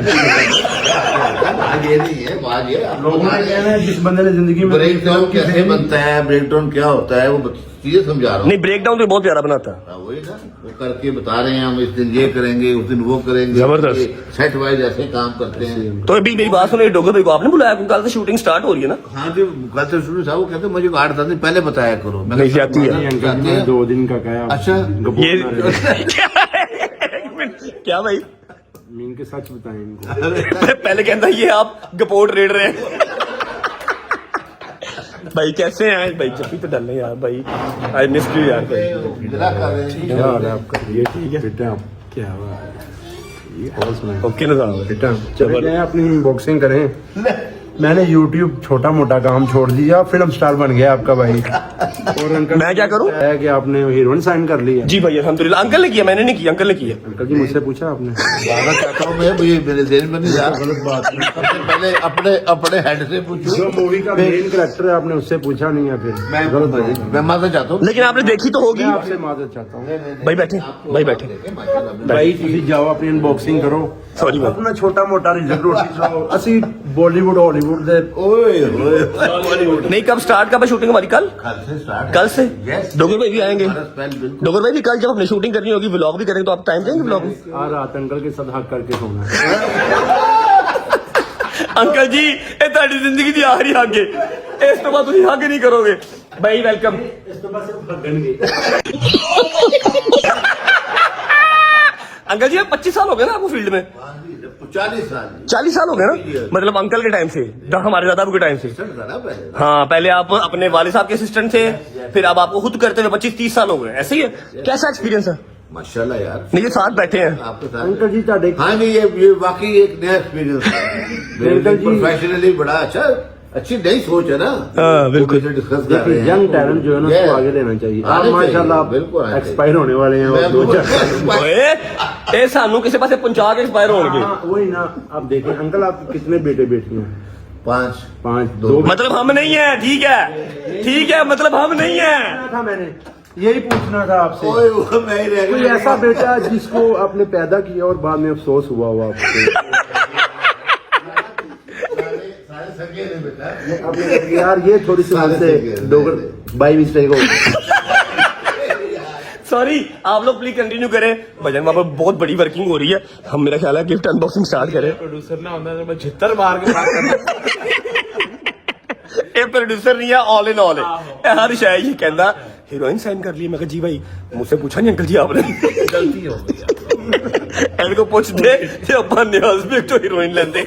ये नहीं है बात, ये लोगों ने कहना है जिस बंदे ने जिंदगी में ब्रेक डाउन कैसे बनता है, ब्रेक डाउन क्या होता है, वो चीजें समझा रहा हूँ। नहीं ब्रेक डाउन तो बहुत प्यारा बनाता है। वही ना, वो करके बता रहे हैं, हम इस दिन ये करेंगे, उस दिन वो करेंगे, जबरदस्त। सेट वाइज ऐसे काम करते हैं। तो अभी मेरी बात सुनो, डोगर भाई को आपने बुलाया? कल से शूटिंग स्टार्ट हो रही है ना? हाँ जी, कल से शुरू था, वो कहते मुझे 8-10 दिन पहले बताया करो। नहीं जाती है अंकल जी 2 दिन का कहा। अच्छा, ये क्या भाई? मीन के सच बताएं इनको। पहले कहता ये आप गपोट रेड रहे हैं। भाई कैसे हैं भाई? जब भी तो डल यार भाई, आई मिस यू यार भाई। क्या हाल है आपका? ये ठीक है बेटा, आप क्या हुआ? ये और सुनाए। ओके ना साहब, बेटा चले जाए अपनी बॉक्सिंग करें। मैंने YouTube छोटा मोटा काम छोड़ दिया, फिल्म स्टार बन गया आपका भाई। और अंकल मैं क्या करूं? है कि आपने हीरोइन साइन कर ली है? जी भाई अल्हम्दुलिल्लाह। अंकल ने किया, मैंने नहीं किया, अंकल ने किया। अंकल जी मुझसे पूछा आपने? ज्यादा कहता हूँ मैं, मुझे मेरे जेल में नहीं यार, गलत बात नहीं। सबसे पहले अपने हेड से पूछो। जो मूवी का मेन कैरेक्टर है आपने उससे पूछा नहीं है, फिर गलत बात है। मैं माफी चाहता हूँ। लेकिन आपने देखी तो होगी। मैं आपसे माजरत चाहता हूँ। भाई बैठे, भाई बैठे। भाई ਤੁਸੀਂ जाओ अपनी अनबॉक्सिंग करो, सॉरी भाई। अपना छोटा मोटा रिजल्ट रोटी चलाओ। ਅਸੀਂ बॉलीवुड हॉलीवुड ਦੇ ओए ओए, नहीं कब स्टार्ट, कब है शूटिंग हमारी? कल कल से स्टार्ट। कल से Yes. डोगर भाई भी आएंगे। बिल्कुल। डोगर भाई भी कल जब अपनी शूटिंग करनी होगी, व्लॉग भी करेंगे, तो आप टाइम देंगे व्लॉग में? आ रात अंकल के साथ हक करके सोना है। अंकल जी ये ਤੁਹਾਡੀ ਜ਼ਿੰਦਗੀ ਦੀ ਆਖਰੀ ਹੱਗ ਹੈ, ਇਸ ਤੋਂ ਬਾਅਦ ਤੁਸੀਂ ਹੱਗ ਨਹੀਂ ਕਰੋਗੇ। ਭਾਈ ਵੈਲਕਮ। ਇਸ ਤੋਂ ਬਾਅਦ ਸਿਰਫ ਹੱਗਣਗੇ। अंकल जी 25 साल हो गए ना आपको फील्ड में? 40 साल 40 साल हो गए ना, मतलब अंकल के टाइम से, हमारे दादाबू के टाइम से। था ना पहले। हाँ पहले आप अपने वाले साहब के असिस्टेंट थे, फिर अब आपको खुद करते हुए 25-30 साल हो गए, ऐसे ही है? कैसा एक्सपीरियंस है? माशाल्लाह यार, नहीं ये साथ बैठे हैं आपके साथ। अंकल जी ਤੁਹਾਡੇ हाँ नहीं, ये वाकई एक नया एक्सपीरियंस है। अंकल जी प्रोफेशनली बड़ा अच्छा, अच्छी नई सोच है ना। हाँ, बिल्कुल। डिस्कस कर रहे देखिए हैं। यंग टैलेंट जो है ना उसको आगे देना चाहिए। आप आने चाहिए, माशाल्लाह बिल्कुल आने एक्सपायर होने वाले हैं और दो चार। ਓਏ ਇਹ ਸਾਨੂੰ ਕਿਸੇ ਪਾਸੇ ਪਹੁੰਚਾ ਕੇ ਐਕਸਪਾਇਰ होंगे। हाँ, वही ना, आप देखें अंकल आपके कितने बेटे बेटी हैं? 5 5 2 मतलब हम नहीं है, ठीक है, ठीक है, मतलब हम नहीं है। था मैंने यही पूछना था आपसे। ओए वो मैं ही रह कोई गया। ऐसा बेटा जिसको आपने पैदा किया और बाद में अफसोस हुआ हो आपको? सारे सगे ने बेटा। अब यार ये थोड़ी सी सारे मुझसे ठीक है, डोगर बाई मिस्टेक हो गई। सॉरी, आप लोग प्लीज कंटिन्यू करें। भजन वहां पर बहुत बड़ी वर्किंग हो रही है। हम, मेरा ख्याल है गिफ्ट अनबॉक्सिंग स्टार्ट करें। प्रोड्यूसर ना होता तो मैं छितर मार के बात करता। ਇਹ प्रोड्यूसर नहीं है, ऑल इन ऑल है। हर शायद ये कहता हीरोइन साइन कर ली। मैं कहा जी भाई, मुझसे पूछा नहीं अंकल जी आपने? गलती हो गई। इनको पूछते कि अपन न्याज भी एक तो हीरोइन लेते।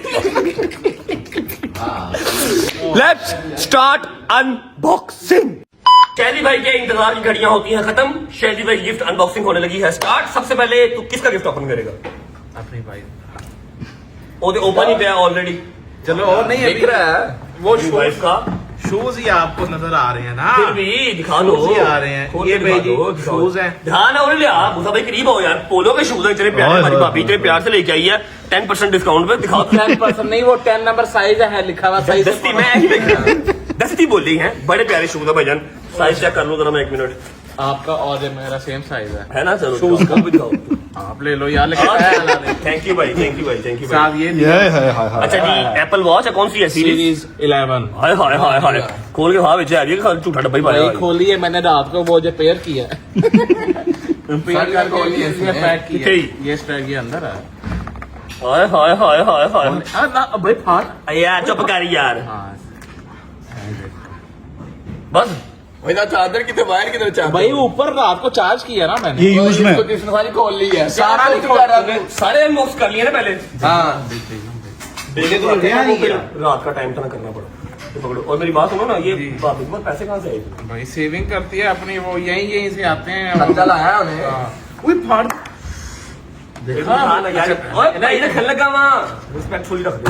Let's start unboxing. शैदी भाई के इंतजार की घड़ियां होती हैं खत्म। शैदी भाई गिफ्ट अनबॉक्सिंग होने लगी है स्टार्ट। सबसे पहले तू किसका गिफ्ट ओपन करेगा? अपनी भाई वो तो ओपन ही गया ऑलरेडी। चलो और नहीं दिख रहा है वो शूज वाइफ का। शूज ही आपको नजर आ रहे हैं ना। फिर भी दिखा दो। शूज ही आ रहे हैं। खोल ये के भाई दिखा दो, जी दिखाओ। शूज हैं। ध्यान और लिया मुसा भाई, करीब हो यार। पोलो के शूज है इतने प्यारे, हमारी भाभी इतने प्यार से लेके आई है 10% डिस्काउंट पे। दिखाओ 10% नहीं, वो 10 नंबर साइज है लिखा हुआ साइज। दस्ती में दस्ती बोल रही है। बड़े प्यारे शूज है भजन। साइज चेक कर लो जरा, मैं 1 मिनट। आपका और मेरा सेम साइज है। है ना? चलो शूज का भी दिखाओ। आप ले लो यार, लेकिन थैंक यू भाई, थैंक यू भाई, थैंक यू भाई। साहब ये लिया। अच्छा जी, एप्पल वॉच है कौन सी है? सीरीज 11 हाय हाय हाय हाय, खोल के वहां बेचा है। झूठा डब्बा ही भाई पाया। खोली है मैंने रात को, वो जो पेयर किया है। पेयर करके इसमें पैक किया है। ये स्टैग ये अंदर है। हाय हाय हाय हाय हाय। भाई फाट यार चुप कर यार। हाँ बस भाई ना चार्जर कितने वायर कितने चार्जर भाई ऊपर रात को चार्ज किया ना मैंने। ये यूज में किसने सारी खोल ली है सारा सारे अनबॉक्स कर लिए ना पहले। हाँ देखे तो रात का टाइम तो ना करना पड़ा। तो पकड़ो और मेरी बात सुनो ना, ये भाभी के पास पैसे कहाँ से आए? भाई सेविंग करती है अपनी, वो यहीं से आते हैं। खर्चा लाया उन्हें। वही फाड़ देखा ना यार। ओए ना इधर खेलने का वहाँ रिस्पेक्टफुली रख दो।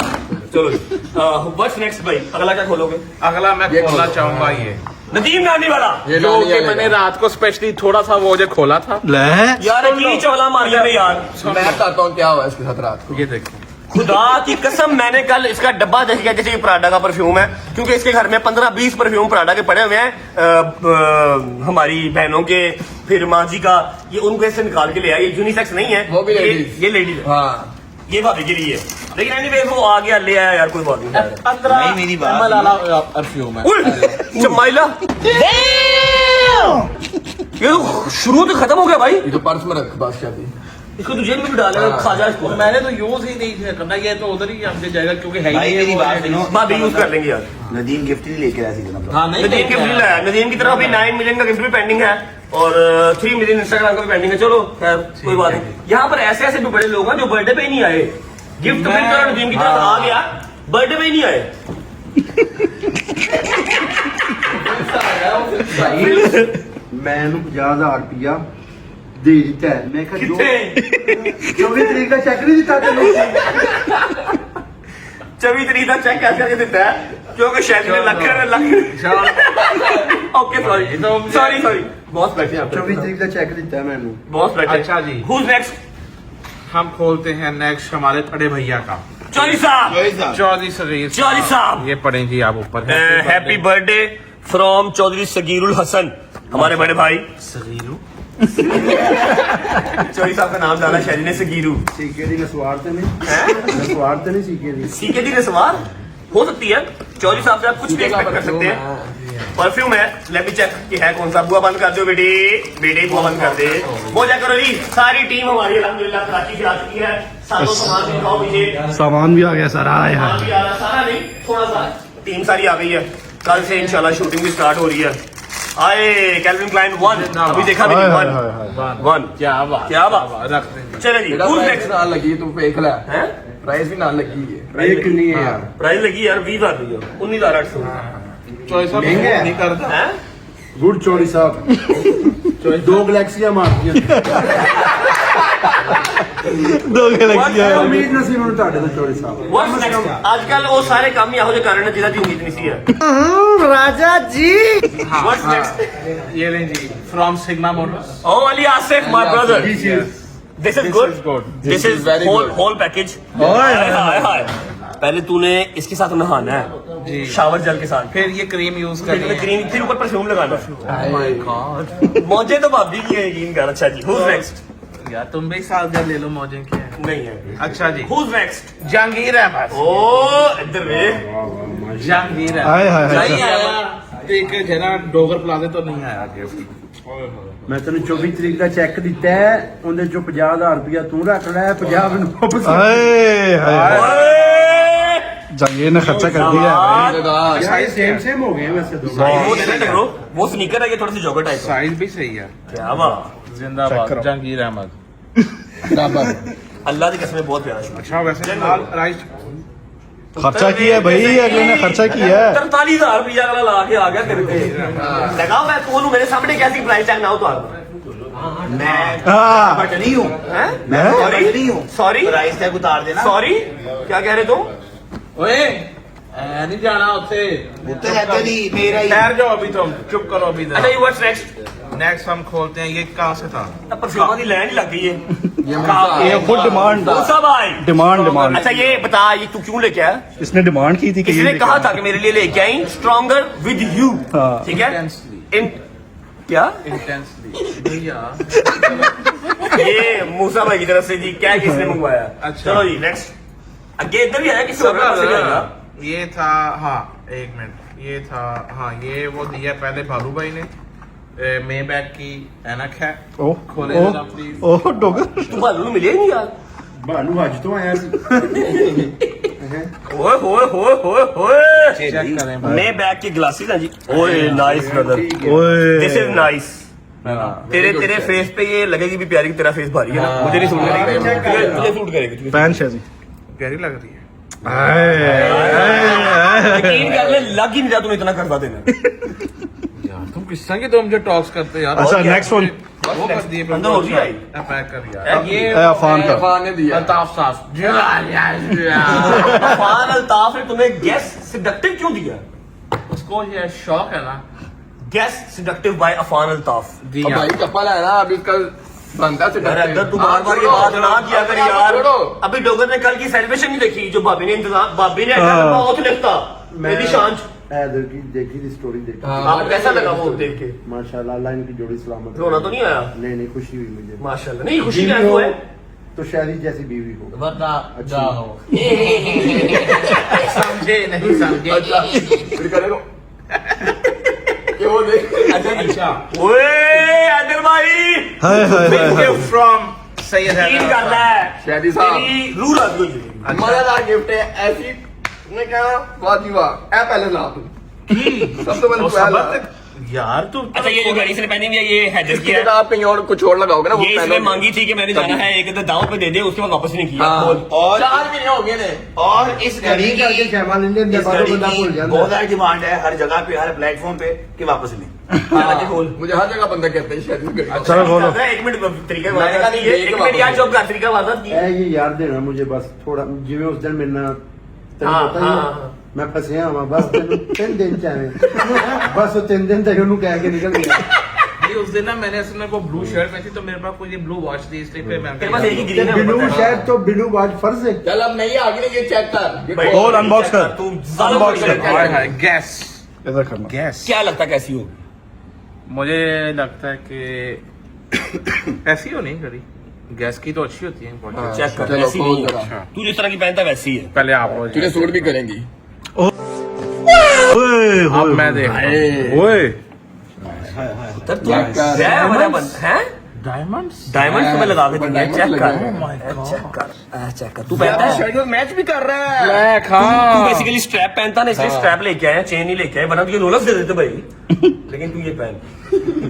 चलो व्हाट्स नेक्स्ट भाई? अगला क्या खोलोगे? अगला मैं खोलना चाहूंगा ये नदीम नानी वाला, जो कि मैंने रात को स्पेशली थोड़ा सा वो जो खोला था। यार की चौला मार गया यार। मैं बताता हूँ क्या हुआ इसके साथ रात को। ये देखो खुदा की कसम, मैंने कल इसका डब्बा देख गया जैसे प्राडा का परफ्यूम है, क्योंकि इसके घर में 15-20 परफ्यूम प्राडा के पड़े हुए हैं। हमारी बहनों के, फिर माँ जी का, ये उनको ऐसे निकाल के ले आया। ये यूनिसेक्स नहीं है, वो भी ये लेडीज है। हाँ ये भाभी के लिए है। लेकिन एनीवे वो आ गया, ले आया यार, कोई बात नहीं। 15 मेरी बात परफ्यूम है। चमाइला ये तो शुरू तो खत्म हो गया भाई। ये तो पर्स में रख बादशाह भी। इसको तुझे भी डाले खा जा इसको। मैंने तो यूज ही नहीं करना, ये तो उधर ही हमसे जाएगा क्योंकि है ही मेरी बात सुनो। भाभी यूज कर लेंगे यार। नदीम गिफ्ट नहीं लेके आया सीजन। हाँ नदीम गिफ्ट नहीं लाया। नदीम की तरफ अभी 9 मिलियन का गिफ्ट भी पेंडिंग है और 3 मिलियन इंस्टाग्राम का भी पेंडिंग है। चलो खैर कोई बात नहीं। यहाँ पर ऐसे ऐसे भी बड़े लोग हैं जो बर्थडे पे ही नहीं आए। गिफ्ट मिल कर नदीम की तरफ आ गया, बर्थडे पे ही नहीं आए। मैं 50,000 रुपया दे दिता है। मैं कहा जो 24 तरीक का चेक नहीं दिता तेनों? 24 तरीक का चेक कैसे करके देता है? क्योंकि शैली ने लख ओके सॉरी बॉस बैठे हैं। 24 तरीक का चेक दिता है मैंने। बॉस बैठे। अच्छा जी। Who's next? हम खोलते हैं नेक्स्ट हमारे बड़े भैया का। चौधरी साहब। चौधरी शरीफ चौधरी साहब। ये पढ़ें जी आप ऊपर। Happy birthday from Chaudhary Saghirul Hasan, हमारे बड़े भाई। सगीरू चौधरी साहब का नाम डाला शैली ने, सगीरू। सीकेडी का स्वार्थ नहीं हैं? स्वार्थ नहीं सीकेडी। सीकेडी ने सवार हो सकती है। चौधरी साहब से आप कुछ भी एक्सपेक्ट कर सकते हैं। परफ्यूम है, लेट मी चेक कि है कौन सा। बुआ बंद कर दो बेटी, बेटे बुआ बंद कर दे। वो चेक करो जी। सारी टीम हमारी अल्हम्दुलिल्लाह कराची से आ चुकी है। सारों सामान भी दिखाओ मुझे। सामान भी आ गया सारा। सामान भी आ रहा, सारा नहीं थोड़ा सा। टीम सारी आ गई है। कल से इंशाल्लाह शूटिंग भी स्टार्ट हो रही है। आए कैल्विन क्लाइन 1 अभी देखा भी नहीं। 1 क्या बात, क्या बात। रख देंगे। चले जी। Who's next? ना लगी तुम देख ले, हैं? प्राइस भी ना लगी है। एक नहीं है यार। प्राइस लगी यार 20,000 रुपये, 19,800 चॉइस महंगा है। नहीं करता है। गुड चौड़ी साहब। 2 गैलेक्सियां मारती हैं। 2 गैलेक्सियां उम्मीद नसीब होने ਤੁਹਾਡੇ ਤੋਂ ਚੌੜੀ ਸਾਹਿਬ। What's next? आजकल वो सारे काम ही ਇਹੋ ਜਿਹੇ ਕਰਨ ਜਿਹਦਾ ਦੀ उम्मीद नहीं सी है। राजा जी। What's next? ये लें जी from Sigma Motors. Oh Ali Asif, my brother. This is good. good. This is very whole good. whole package. Hi. Hi. पहले तूने इसके साथ नहाना है शावर जेल के साथ, फिर ये क्रीम यूज फिर तूने क्रीम, फिर ऊपर परफ्यूम लगाना है। मौजे तो भाभी की है, यकीन कर। अच्छा जी, who's next? यार तुम भी साल जल ले लो, मौजे की है। नहीं है। अच्छा जी, Who's next? जहांगीर अहमद। ओ इधर वे जहांगीर हाय हाय हाय नहीं आया। एक जरा डोगर प्लाजे तो नहीं आया गिफ्ट। ਮੈਂ ਤੈਨੂੰ 24 ਤਰੀਕ ਦਾ ਚੈੱਕ ਦਿੱਤਾ ਹੈ, ਉਹਦੇ ਚੋਂ 50,000 ਰੁਪਇਆ ਤੂੰ ਰੱਖ ਲੈ, 50 ਮੈਨੂੰ ਵਾਪਸ ਹਾਏ ਹਾਏ ओए! ਜੰਗੇ ਨੇ ਖਰਚਾ ਕਰ ਦਿਆ यार, ਸਾਈਜ਼ ਸੇਮ ਹੋ गए वैसे तो वो देना नहीं bro, वो स्नीकर है, ये थोड़ा सा जॉगर टाइप है। साइज भी सही है। क्या बात, जिंदाबाद जहांगीर अहमद। अल्लाह की कसम बहुत प्यारा शूट। अच्छा वैसे लाल राइस खर्चा किया भाई, अगले ने खर्चा किया है। 43,000 रुपया अगला ला के आ गया तेरे पे। लगाओ मैं कौन हूँ, मेरे सामने कैसी प्राइस टैग ना हो तो हाँ। बट नहीं हूँ, मैं सॉरी नहीं हूँ। सॉरी प्राइस टैग उतार देना। सॉरी, क्या कह रहे तुम? ओए नहीं जाना उत्ते नहीं मेरा ही ठहर जाओ अभी, तुम चुप करो अभी। अच्छा ये व्हाट्स नेक्स्ट? नेक्स्ट हम खोलते हैं। ये कहाँ से था? अब परफ्यूम की लैंड ही लग गई है। ये फुल डिमांड मूसा भाई, डिमांड अच्छा ये बता, ये तू क्यों लेके आया? इसने डिमांड की थी कि किसी ने कहा था कि मेरे लिए लेके आई स्ट्रॉन्गर विद यू, हाँ। ठीक है? इन क्या इंटेंसली भैया। ये मूसा भाई की तरफ से जी, क्या किसने मंगवाया? अच्छा। चलो जी नेक्स्ट। आगे इधर भी है किसी और से भी आएगा? ये था, हाँ एक मिनट, ये था, हाँ ये वो दिया पहले भालू भाई ने। मे बैग की एनक है। ओह खोले जरा प्लीज। ओह डोगर तू भालू मिले नहीं यार। भालू आज तो आया ओए होए होए होए होए, चेक करें भाई। मैं बैग के ग्लासेस हैं जी। ओए नाइस ब्रदर, ओए दिस इज नाइस। तेरे तेरे फेस पे ये लगेगी भी प्यारी कि तेरा फेस भारी है ना, मुझे नहीं सूट करेगी, तुझे सूट करेगी तुझे। पैन शाजी प्यारी लग रही है। यकीन कर ले, लग ही नहीं रहा तूने इतना कर्जा देना। यार तुम किस तरह की तो मुझे टॉक्स करते यार। अच्छा नेक्स्ट वन वो कर दिए अंदर हो गई आई। पैक कर यार। ये अफान का अफान ने दिया। अल्ताफ साहब। अफान अल्ताफ ने तुम्हें गेस सिडक्टिव क्यों दिया? उसको ये शौक है ना। Guess seductive by Afan Altaf. अब भाई कपल है ना, अभी इसका बनता से यार अगर तू बार बार ये बात ना किया कर यार। अभी डोगर ने कल की सेलिब्रेशन नहीं देखी जो भाभी ने इंतजाम, भाभी ने बहुत लिखता मेरी शान। की देखी थी स्टोरी देखी, आपको कैसा लगा वो देख के? माशाल्लाह अल्लाह इनकी जोड़ी सलामत रोना तो नहीं आया? नहीं खुशी हुई मुझे माशाल्लाह। नहीं खुशी क्या बीवी हो है? तो शायरी जैसी बीवी हो। वरना अच्छी। जाओ। समझे नहीं समझे। अच्छा फिर करेगा ये वो देख। अच्छा ओए आदिल भाई, हाय हाय बिग गिफ्ट फ्रॉम सैयद यकीन करना है शादी साहब। तेरी रूह लग गई। मजेदार गिफ्ट है ऐसी। मैं कह रहा वाह जी वाह, ए पहले ला तू सबसे पहले पहला। यार तू अच्छा ये जो घड़ी से पहनी हुई है ये हैदर की है। इसके आप कहीं और कुछ और लगाओगे ना, वो ये इसने पहनोगे। मांगी थी कि मैंने जाना है एक दांव पे दे दे, उसके बाद वापस नहीं किया। हाँ। और 4 महीने हो गए ने। और इस घड़ी करके की शहबाज इंडियन इस घड़ी की बहुत सारी डिमांड है हर जगह पे, हर प्लेटफॉर्म पे कि वापस लें। हालांकि खोल मुझे हर जगह बंदा कहते हैं शादी चलो खोलो। एक मिनट तरीका मैंने कहा नहीं, एक मिनट यार चुप कर, तरीका वादा की। ये याद देना मुझे बस थोड़ा, जिਵੇਂ उस दिन मिलना हाँ, पता ही हाँ, है, मैं फसिया हुआ बस तेन 3 दिन चाहे बस वो 3 दिन तक ਉਹਨੂੰ ਕਹਿ ਕੇ ਨਿਕਲ ਗਿਆ। ये उस दिन ना मैंने असल में वो ब्लू शर्ट पहनी थी, तो मेरे पास कोई ये ब्लू वॉच थी, इसलिए फिर तेरे पास एक ही मैं ग्रीन है। बिलू शायद तो बिलू बाज फर्ज है। चल अब नहीं आगे ये चेक कर। भाई, खोल, unbox कर। तू Unbox कर। हाय हाय गैस इधर करना। गैस। क्या लगता कैसी हो? मुझे लगता है कि ऐसी हो नहीं करी, गैस की तो अच्छी होती है। बहुत चेक कर, चलो, ऐसी खोल नहीं जरा। है। तू जिस तरह की पहनता है वैसी है। पहले आप हो तुझे सूट भी करेंगी। ओए अब मैं देख ओए तब तू जय वाला बंद है। डायमंड्स डायमंड तुम्हें लगा के दूंगा, Diamond चेक लगा कर। है। चेक कर, चेक कर। तू पहनता है? शर्ट मैच भी कर रहा है। ब्लैक। तू हाँ बेसिकली स्ट्रैप पहनता ना, इसलिए स्ट्रैप लेके आया, चेन नहीं लेके आया, वरना तुझे रोलेक्स दे देते भाई। लेकिन तू ये पहन,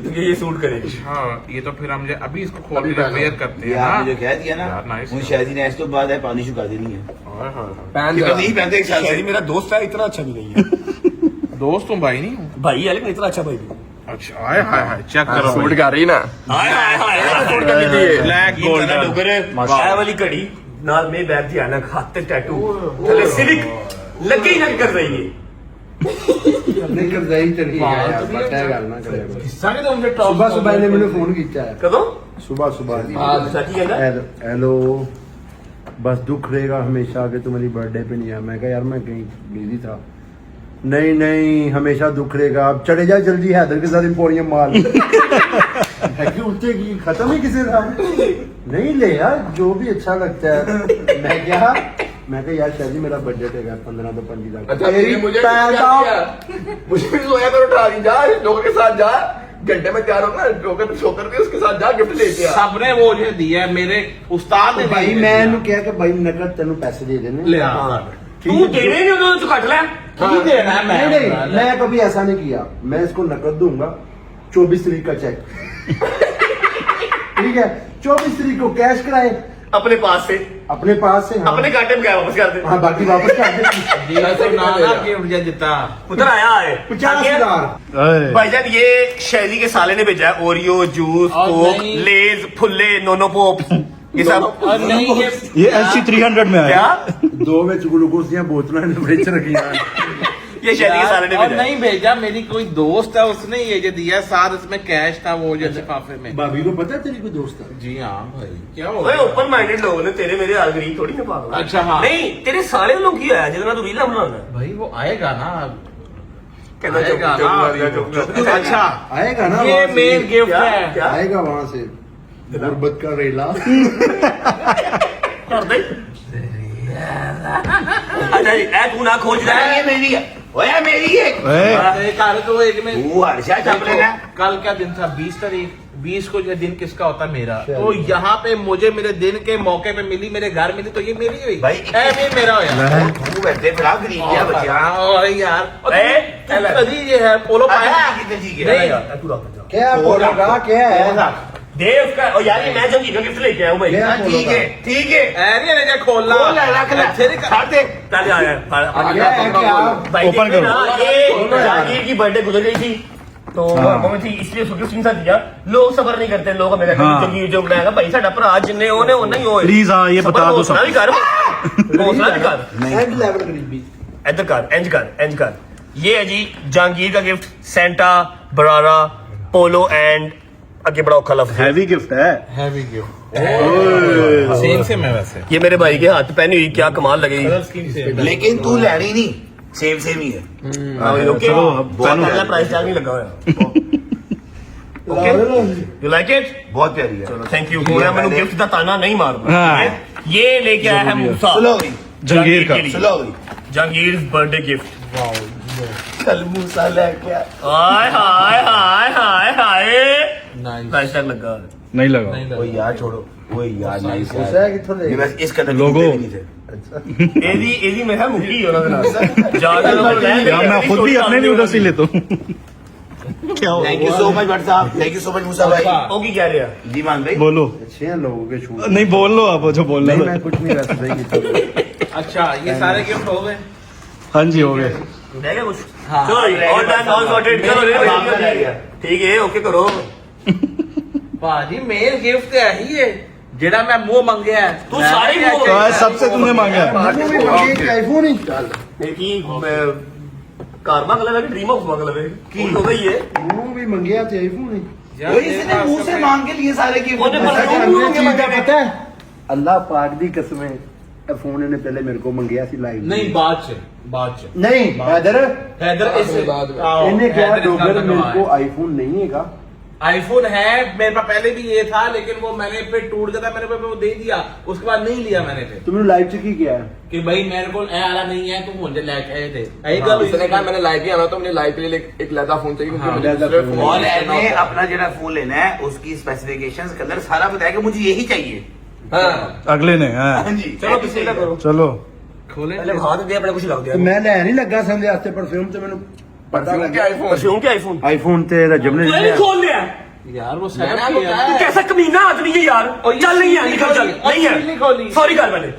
तुझे ये सूट करेगी। हाँ ये तो फिर हम अभी इसको खोल अभी के पहनो। वेयर करते हैं। आपने जो कह दिया ना, यार, nice मुझे है। शादी ने तो बाद है पानी शुका देनी है। पहन ये जरा। तो नहीं पहनते एक साल से। शायद मेरा दोस्त है, इतना अच्छा भी नहीं है। दोस्त तुम भाई नहीं हो। भाई है लेकिन इतना अच्छा भाई नहीं। अच्छा हाय हाय हाय चेक करो सूट भाई। कर रही ना। हाय हाय हाय सूट कर दी। ब्लैक गोल्डन माशा वाली घड़ी नाल में बैग दी आना खाते टैटू थले सिलिक लगे ही ना कर रही है। नहीं कर जाई चली गया यार, बट है गल ना करे। संग तो मुझे टॉप सुबह सुबह ने मैंने फोन किया है, कदों? सुबह सुबह सच्ची कहना? हेलो बस दुख रहेगा हमेशा कि तुम्हारी बर्थडे पे नहीं आया। मैं कहा यार मैं कहीं बिजी था। नहीं नहीं हमेशा दुख रहेगा, अब चले जाए जल्दी हैदर के साथ एम्पोरियम माल। की खत्म ही किसी था। नहीं ले यार जो भी अच्छा लगता है। मैं कहा यार शायद मेरा बजट है 15 तो 25 लाख। अच्छा मुझे भी सोया कर उठा दी, जा लोगों के साथ जा, घंटे में तैयार होगा, जोकर छोकर भी उसके साथ जा, गिफ्ट लेके आ। सबने वो जो दिया है मेरे उस्ताद ने भाई मैं इन्हें कहा कि भाई नकद तेन पैसे दे देने। ले आ तू देने नहीं उन्होंने तो कट ले। की देना है नहीं नहीं मैं कभी ऐसा नहीं किया, मैं इसको नकद दूंगा 24 तारीख का चेक। ठीक है 24 तारीख को कैश कराए अपने पास से हाँ। अपने काटे में क्या वापस कर दे। हाँ बाकी वापस कर दे। नाना गिफ्ट देता उधर आया है 50,000। भाईजान ये शैली के साले ने भेजा है ओरियो जूस और कोक नहीं। लेज फुल्ले नोनो पॉप ये सब। और नहीं ये LC 300 में क्या दो में ग्लूकोज दिया बोतलें फ्रिज रखी हैं। ये शैली के साले ने और भेजा है। नहीं भेजा, मेरी कोई दोस्त है उसने ये जो दिया, साथ इसमें कैश था वो जो लिफाफे में। भाभी को पता है तेरी कोई दोस्त है? जी हाँ भाई क्या हो ओए ओपन माइंडेड लोग ने तेरे मेरे हाल गरीब थोड़ी ना पागल। अच्छा, हाँ। नहीं तेरे साले लोग की आया जितना तू रीला बनाना है। भाई वो आएगा ना, कहना आएगा चुप ना। अच्छा आएगा ना ये वहाँ से। मेन गिफ्ट क्या? है। क्या? आएगा वहां से गुर्बत का रेला। कर दे। अच्छा ए तू ना खोज रहा है। मेरी है, ओए मेरी है। तो एक में तू हर्षा चप लेना। कल क्या दिन था? 20 तारीख। 20 को जो दिन किसका होता? मेरा। तो यहाँ पे मुझे मेरे दिन के मौके पे मिली, मेरे घर मिली, तो ये मेरी हुई भाई, ये मेरा होया। तू वैसे फिर गरीब क्या बच्चा। और यार ए, कभी ये है पोलो पाया कितने जी के नहीं। तू रख क्या बोलेगा क्या है? देव का और यार ये मैं जब गिफ्ट गिफ्ट लेके आया हूं भाई। क्या ठीक है ठीक है। अरे रे खोलना खोल ले, रख ले। तेरे छाड़ दे चल आया क्या है क्या? भाई ओपन करो। ये जहांगीर की बर्थडे गुजर गई थी तो मैं थी इसलिए उसको गिफ्ट नहीं सा दिया। लोग सबर नहीं करते, लोग हमें जंगीर जो बनाएगा भाई साडा भरा जिन्ने ओने ओना ही होए। प्लीज हाँ ये बता दो सब। हौसला भी कर हौसला भी कर। एंड लेवल गरीबी। इधर कर इंज कर। ये है जी जहांगीर का गिफ्ट सेंटा बरारा पोलो एंड आगे बड़ा औखा लफ्ज है। हैवी गिफ्ट है। हैवी गिफ्ट सेम से मैं वैसे ये मेरे भाई के हाथ पहनी हुई क्या कमाल लगेगी। लेकिन तू लैनी नहीं, सेम सेम ही है। ओके चलो, अब बहुत पहनो। पहला प्राइस टैग नहीं लगा हुआ। Okay you like it. बहुत प्यारी है। चलो थैंक यू। मैं मैंने गिफ्ट का ताना नहीं मारना। हाँ। ये लेके आया है मूसा स्लोली जंगीर का। के लिए। Slowly Jahangir birthday gift. कल मूसा लेके आ। हाय हाय हाय हाय हाय नाइस। प्राइस टैग लगा। नहीं लगा। वो यार छोड़ो, वो यार नाइस उसे है किथों ये दे? बस इस कदर लोगो। नहीं थे। एदी मैं मुक्की ਉਹਨਾਂ ਦੇ ਨਾਲ ज्यादा यार मैं खुद भी अपने लिए उधर से लेता हूँ। क्या हो thank you so much Bhatt साहब, थैंक यू सो मच मूसा भाई। होगी क्या रहा जी मान भाई बोलो। अच्छे हैं लोगों के शूट। नहीं बोल लो आप जो बोलना नहीं था। मैं कुछ नहीं वैसे भाई। अच्छा ये सारे गिफ्ट हो गए। हाँ जी हो गए। रहेगा कुछ। चलो ऑल डन ऑल सॉर्टेड करो रे। ठीक है ओके करो। भाजी मेन गिफ्ट तो यही है जेड़ा मैं मुंह मंगया है। तू सारे मुंह क्या- हाँ, सबसे तूने मांगा है। मैंने भी मंगे कि आईफोन ही चल। की कार मंगला है ड्रीम हाउस मंगला है की हो गई है। मुंह भी मंगे थे आईफोन ही। यार, वही इसने मुंह से मांग के लिए सारे गिफ्ट। ਉਹਨੇ पता पर है, मुंह हमें के चीज़ मंगे का पता है अल्लाह पाक दी कसम है ਇਹ ਫੋਨ ਇਹਨੇ ਪਹਿਲੇ ਮੇਰੇ ਕੋਲ ਮੰਗਿਆ ਸੀ ਲਾਈਵ नहीं बाद च नहीं हैदर हैदर इस ਇਹਨੇ ਕਿਹਾ डॉगर मेरे को आईफोन नहीं हैगा। आईफोन है मेरे पास पहले भी ये था, लेकिन वो मैंने फिर टूट गया था, मैंने फिर वो दे दिया, उसके बाद नहीं लिया मैंने फिर तुमने लाइव च की किया है? कि भाई मेरे को ए वाला नहीं है, तुम मुझे लेके आए थे। यही गल उसने कहा मैंने लाइव भी आना तो मुझे लाइव के लिए एक लैदा फोन चाहिए क्योंकि मुझे लैदा दूसरे फोन। फोन और से मैंने करना होता अपना जरा फोन लेना है, उसकी स्पेसिफिकेशंस कलर सारा बताया कि मुझे यही चाहिए। है। हाँ अगले ने हाँ। हाँ जी चलो किसी ना करो चलो खोले पहले हाथ दे अपने कुछ लग ਤੇ दिया ਮੈਂ ਲੈਣ ਹੀ ਲੱਗਾ ਸੰਦੇ ਵਾਸਤੇ ਪਰਫਿਊਮ ਤੇ ਮੈਨੂੰ ਪਤਾ परफ्यूम के ਲੱਗਾ आईफोन परफ्यूम के आईफोन ਆਈਫੋਨ ਤੇ ਰਜਬ ਨੇ तू नहीं खोल लिया यार वो मैंने सेटअप आपको किया कहा तू है। कैसा कमीना आदमी है यार और ये चल नहीं है सील निकल चल नहीं खोली, नहीं और सील नहीं खोली। है सॉरी कर मैंने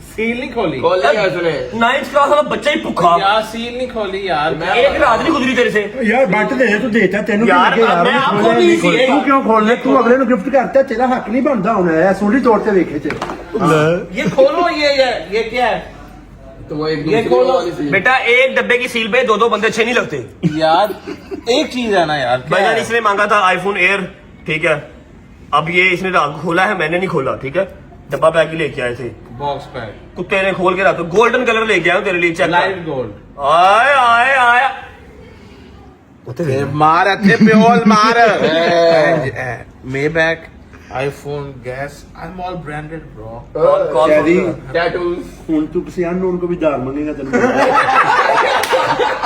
सील नहीं खोली खोल लिया उसने। 9th क्लास वाला बच्चा ही भूखा यार सील नहीं खोली यार मैं एक रात नहीं गुजरी तेरे से ਯਾਰ ਬੱਟ ਦੇ ਤੂੰ ਦੇਤਾ ਤੈਨੂੰ ਕੀ ਯਾਰ, ਲੱਗੇ ਯਾਰ ਮੈਂ ਆਪ ਉਹਨੂੰ ਖੋਲ੍ਹੀ ਨਹੀਂ ਸੀ ਖੋਲ੍ਹੀ। ਇਹ। ਤੂੰ ਕਿਉਂ ਖੋਲਨੇ ਤੂੰ ਅਗਲੇ ਨੂੰ ਗਿਫਟ ਕਰਤਾ ਤੇਰਾ ਹੱਕ ਨਹੀਂ ਬਣਦਾ ਹੁਣ ਐ ਸੋਲੀ ਤੌਰ ਤੇ ਵੇਖੇ ਚ ये खोलो ये क्या है तो वो एक ये दूसरी खोलो। वाली सी। बेटा एक डब्बे की सील पे दो बंदे अच्छे नहीं लगते यार एक चीज है ना यार क्या भाईजान है? इसने मांगा था आईफोन एयर ठीक है अब ये इसने रात को खोला है मैंने नहीं खोला ठीक है डब्बा पैक ही लेके आए थे बॉक्स पैक कुत्ते ने खोल के रखा, गोल्डन कलर लेके आया हूं तेरे लिए, चेक लाइट गोल्ड आए आए आए मार अच्छे प्योल मार Maybach iPhone gas I'm all branded bro शहरी टैटूज ਹੁਣ ਤੂੰ ਕਿਸੇ ਅਨਨੋਨ को भी दार मांगेगा तैਨੂੰ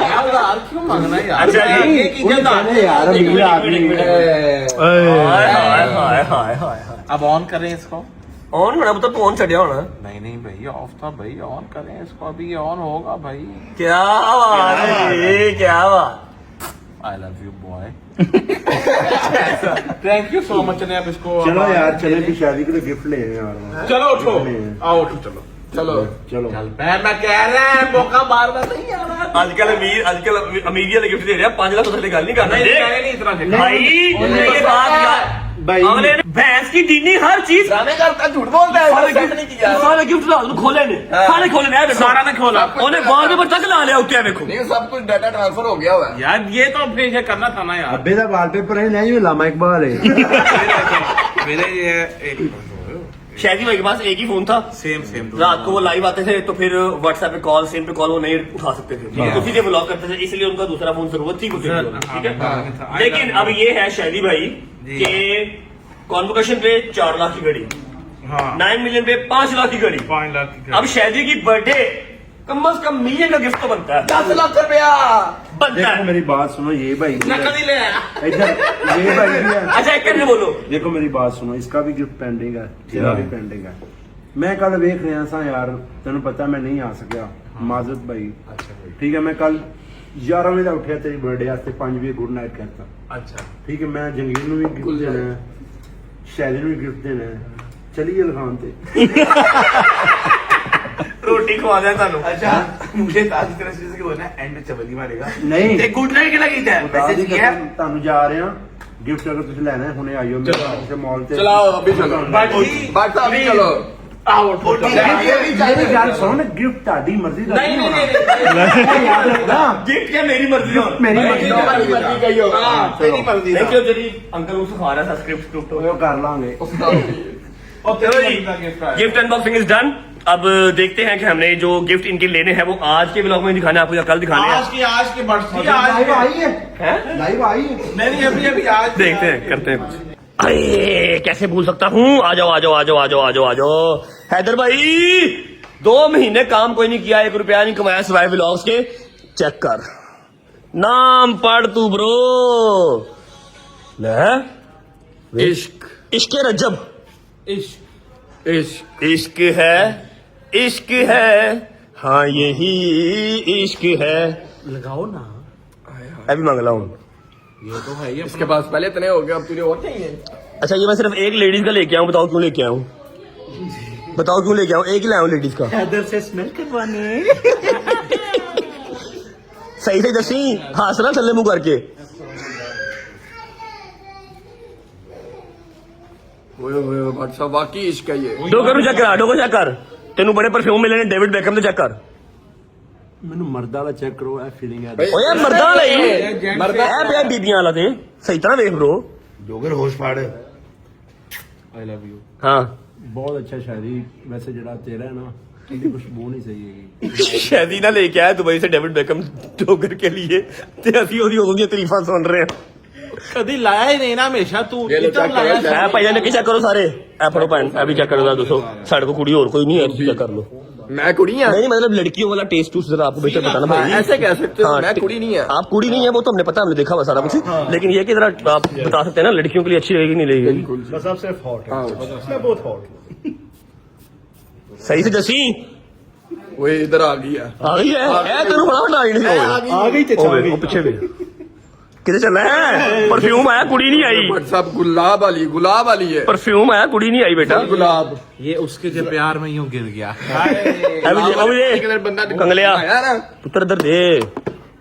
यार उधार क्यों मांगना यार अच्छा, ये की जगह यार अमीर आदमी हाय हाय हाय हाय हाय अब ऑन करें इसको ऑन होना मतलब फोन छड़िया होना नहीं नहीं भाई ऑफ था भाई ऑन करें इसको अभी ये ऑन होगा भाई क्या बात है ये, क्या बात I love you boy thank you so much ने अब इसको चलो यार चले भी शादी के लिए गिफ्ट ले आए यार चलो उठो आओ उठो चलो चलो चलो चल मैं कह रहा है मौका मारना नहीं यार आजकल अमीर वाले गिफ्ट दे रहे हैं 5 लाख तो गल नहीं करना नहीं इतना भाई ये बात यार भाई अगले ने भैंस की डीनी हर चीज ड्रामे करता झूठ बोलता है सारे सेट नहीं किया सारे गिफ्ट ला खोले ने सारे खोले ने सारा ने खोला उन्हें वॉलपेपर तक ला लिया उत्ते देखो नहीं सब कुछ डाटा ट्रांसफर हो गया हुआ है यार ये तो फिर ये करना था ना यार अब्बे दा वॉलपेपर है नहीं लामा इकबाल है मेरे ये एक शादी भाई के पास एक ही फोन था सेम रात को वो लाइव आते थे तो फिर व्हाट्सएप पे कॉल सिम पे कॉल वो नहीं उठा सकते थे तो सीधे ब्लॉक करते थे, इसलिए उनका दूसरा फोन जरूरत थी कुछ ठीक है। लेकिन अब ये है शादी भाई के कॉन्वोकेशन पे 4 लाख की घड़ी, 9 मिलियन पे 5 लाख की घड़ी, 5 लाख की अब शादी की बर्थडे कम से कम मिलियन का गिफ्ट तो बनता है, 10 लाख रुपया बनता देखो है। मेरी बात सुनो ये भाई नकली ले इधर ये भाई भी है अच्छा एक करके बोलो देखो मेरी बात सुनो इसका भी गिफ्ट पेंडिंग है तेरा भी पेंडिंग है मैं कल वेख रहा सा यार तेन पता मैं नहीं आ सकिया माजरत भाई ठीक है मैं कल 11 बजे उठिया तेरी बर्थडे वास्ते 5 बजे गुड नाइट कहता अच्छा ठीक है मैं जंगीर ਨੂੰ भी गिफ्ट देना है शैली ਨੂੰ भी गिफ्ट देना है चलिए लखान ते रोटी खवा दिया ਤੁਹਾਨੂੰ अच्छा मुझे ताज तरह से होना एंड चवली मारेगा नहीं गुड नाइट के लगी था मैसेज किया ਤੁਹਾਨੂੰ ਜਾ ਰਹੇ ਹਾਂ गिफ्ट अगर तुझे लेना है हुने आइयो मेरे मॉल ते चलाओ अभी चलो बात अभी चलो आओ फोटो मेरी गल सुन गिफ्ट ਤੁਹਾਡੀ मर्जी ਦਾ नहीं नहीं नहीं होना याद रखना गिफ्ट क्या मेरी मर्जी हो मेरी मर्जी मर्जी कही हो तेरी मर्जी नहीं क्यों तेरी अंकल को सिखा रहा था स्क्रिप्ट वो कर लांगे और चलो जी gift gift unboxing is done. अब देखते हैं कि हमने जो गिफ्ट इनके लेने हैं वो आज के ब्लॉग में दिखाने आपको या कल दिखाने हैं। आज की बढ़ती लाइव आज आई है लाइव आई है नहीं अभी आज देखते हैं करते हैं कुछ। अरे कैसे भूल सकता हूँ, आ जाओ आ जाओ आ जाओ आ जाओ आ जाओ आ जाओ हैदर भाई 2 महीने काम कोई नहीं किया, 1 रुपया नहीं कमाया सिवाय व्लॉग्स के, चेक कर नाम पढ़ तू ब्रो ले इश्क इश्क रजब इश्क है हाँ यही इश्क है, लगाओ ना अभी मंगला हूँ। ये तो है इसके पास पहले इतने हो गए अब तुझे और चाहिए अच्छा ये मैं सिर्फ एक लेडीज का लेके आऊँ, बताओ क्यों लेके आऊँ, बताओ क्यों लेके आऊँ, एक ही लाया हूँ लेडीज का। हैदर से स्मेल करवाने सही से दसी हासना थल्ले मुंह करके अच्छा बाकी इश्क है ये डो करू चेक कर, डो को चेक कर, तेनू बड़े परफ्यूम मिले ने डेविड बेकहम दे, चेक कर मैंने मर्दा वाला चेक करो ए फीलिंग है ओए मर्दा वाला ही मर्दा ए बे बीबियां वाला ते सही तरह देख ब्रो। जोगर होश फाड़ आई लव यू हाँ बहुत अच्छा शायरी वैसे जड़ा तेरा है ना ਇਹਦੀ ਖੁਸ਼ਬੂ ਨਹੀਂ ਸਹੀ ਹੈਗੀ शादी ना लेके आया दुबई से डेविड बेकहम जोकर के लिए ते ਅਸੀਂ ਉਹਦੀ ਉਦੋਂ ਦੀਆਂ ਤਾਰੀਫਾਂ ਸੁਣ ਰਹੇ ਹਾਂ। कभी लाया ही नहीं ना हमेशा तू ये लो इतना चेक लाया करो, ए भाई जान के चेक करो सारे ए फड़ो पैन अभी चेक करो दोस्तों, साढ़े को कुड़ी और कोई नहीं है, चेक कर लो। मैं कुड़ी है नहीं मतलब लड़कियों वाला टेस्ट टूस्ट जरा आपको बेहतर बताना भाई। ऐसे कह सकते हो हाँ, मैं कुड़ी नहीं है आप कुड़ी नहीं है वो तो हमने पता, हमने देखा हुआ सारा कुछ, लेकिन ये कि जरा आप बता सकते हैं ना लड़कियों के लिए अच्छी लगेगी नहीं लगेगी। बस आप सिर्फ हॉट है मैं बहुत हॉट सही से जसी वो इधर आ गई है आ गई है ए तेरे बड़ा हटा नहीं आ गई ते ओ पीछे भी किधर चल रहा है, परफ्यूम आया कुड़ी नहीं आई, सब गुलाब वाली है परफ्यूम आया कुड़ी नहीं आई बेटा। गुलाब ये उसके जो प्यार में यूं गिर गया अभी किधर बंदा कंगलिया आया ना पुत्र इधर दे,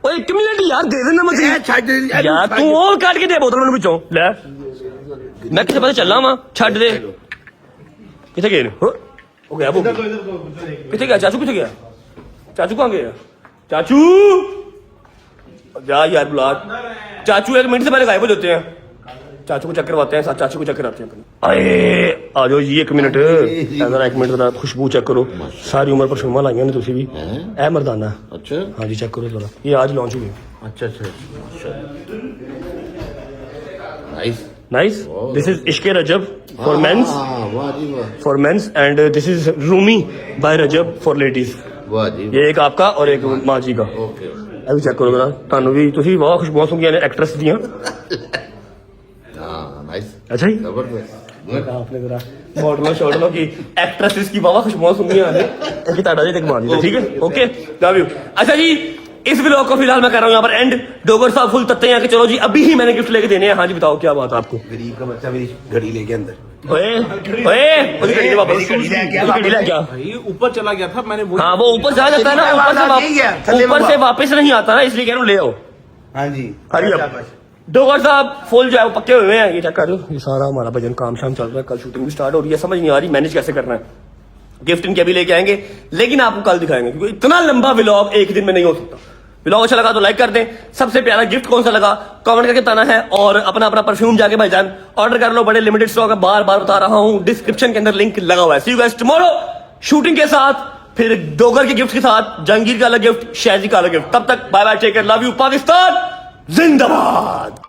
ओए 1 मिनट यार दे देना मुझे यार, तू और काट के दे बोतल में पिछो ले, मैं किसे पता चल रहा वहां छड़ दे किथे गए हो गया वो किथे गया चाचू, किथे गया चाचू, कहां गया चाचू, जा यार बुला चाचू 1 मिनट से पहले गायब हो जाते हैं। चाचू को चेक करवाते हैं, साथ चाचू को चेक कराते हैं अपन। अरे आ जाओ जी, एक मिनट जरा, एक मिनट जरा खुशबू चेक करो। सारी उम्र परफ्यूमा लाइया ने तुसी भी। ए मर्दाना। अच्छा हाँ जी, चेक करो जरा, ये आज लॉन्च हुई। अच्छा अच्छा nice nice. This is Ishqe Rajab for men's, वाह जी वाह, for men's, and this is Rumi by Rajab for ladies. वाह जी ये एक आपका और एक माँ जी का। ओके ਇਹ ਵੀ ਚੈੱਕ ਕਰੋ ਜਰਾ, ਤੁਹਾਨੂੰ ਵੀ ਤੁਸੀਂ ਬਹੁਤ ਖੁਸ਼ਬੂਆਂ ਸੁੰਘੀਆਂ ਨੇ ਐਕਟਰੈਸ ਦੀਆਂ। हाँ नाइस अच्छा जी, जबरदस्त आपने जरा मॉडलों शॉडलों की एक्ट्रेसेस की वावा खुशबुआं सुंघियां ने कि ताड़ा जी तक मान लीजिए, ठीक है, ओके, लव यू। अच्छा जी, इस व्लॉग को फिलहाल मैं कर रहा हूँ यहाँ पर एंड। डोगर साहब फुल तत्ते हैं कि चलो जी अभी ही मैंने गिफ्ट लेके देने हैं। हाँ जी बताओ क्या बात है आपको? गरीब का बच्चा मेरी घड़ी लेके अंदर। ओए ओए, उसकी घड़ी दे वापस, उसकी घड़ी ले क्या? भाई ऊपर चला गया था, मैंने वो हाँ वो ऊपर चला जाता है ना, ऊपर से वापस नहीं आता ना, इसलिए कह रहा हूँ ले आओ। हाँ जी, हरी अप। डोगर साहब फुल जो है वो पक्के हुए हैं, ये चेक कर लो। ये सारा हमारा भजन काम शाम चल रहा है, कल शूटिंग भी स्टार्ट हो रही है, समझ नहीं आ रही मैनेज कैसे करना है। गिफ्ट इनके अभी लेके आएंगे, लेकिन आपको कल दिखाएंगे क्योंकि इतना लंबा व्लॉग एक दिन में नहीं हो सकता। व्लॉग अच्छा लगा तो लाइक कर दें। सबसे प्यारा गिफ्ट कौन सा लगा कमेंट करके बताना है, और अपना अपना परफ्यूम जाके भाईजान ऑर्डर कर लो, बड़े लिमिटेड स्टॉक है, बार बार बता रहा हूं, डिस्क्रिप्शन के अंदर लिंक लगा हुआ है। सी यू गाइस टुमारो शूटिंग के साथ, फिर डोगर के गिफ्ट के साथ, जहांगीर का अलग गिफ्ट, शहजी का अलग गिफ्ट। तब तक bye bye, take care, love you, Pakistan जिंदाबाद।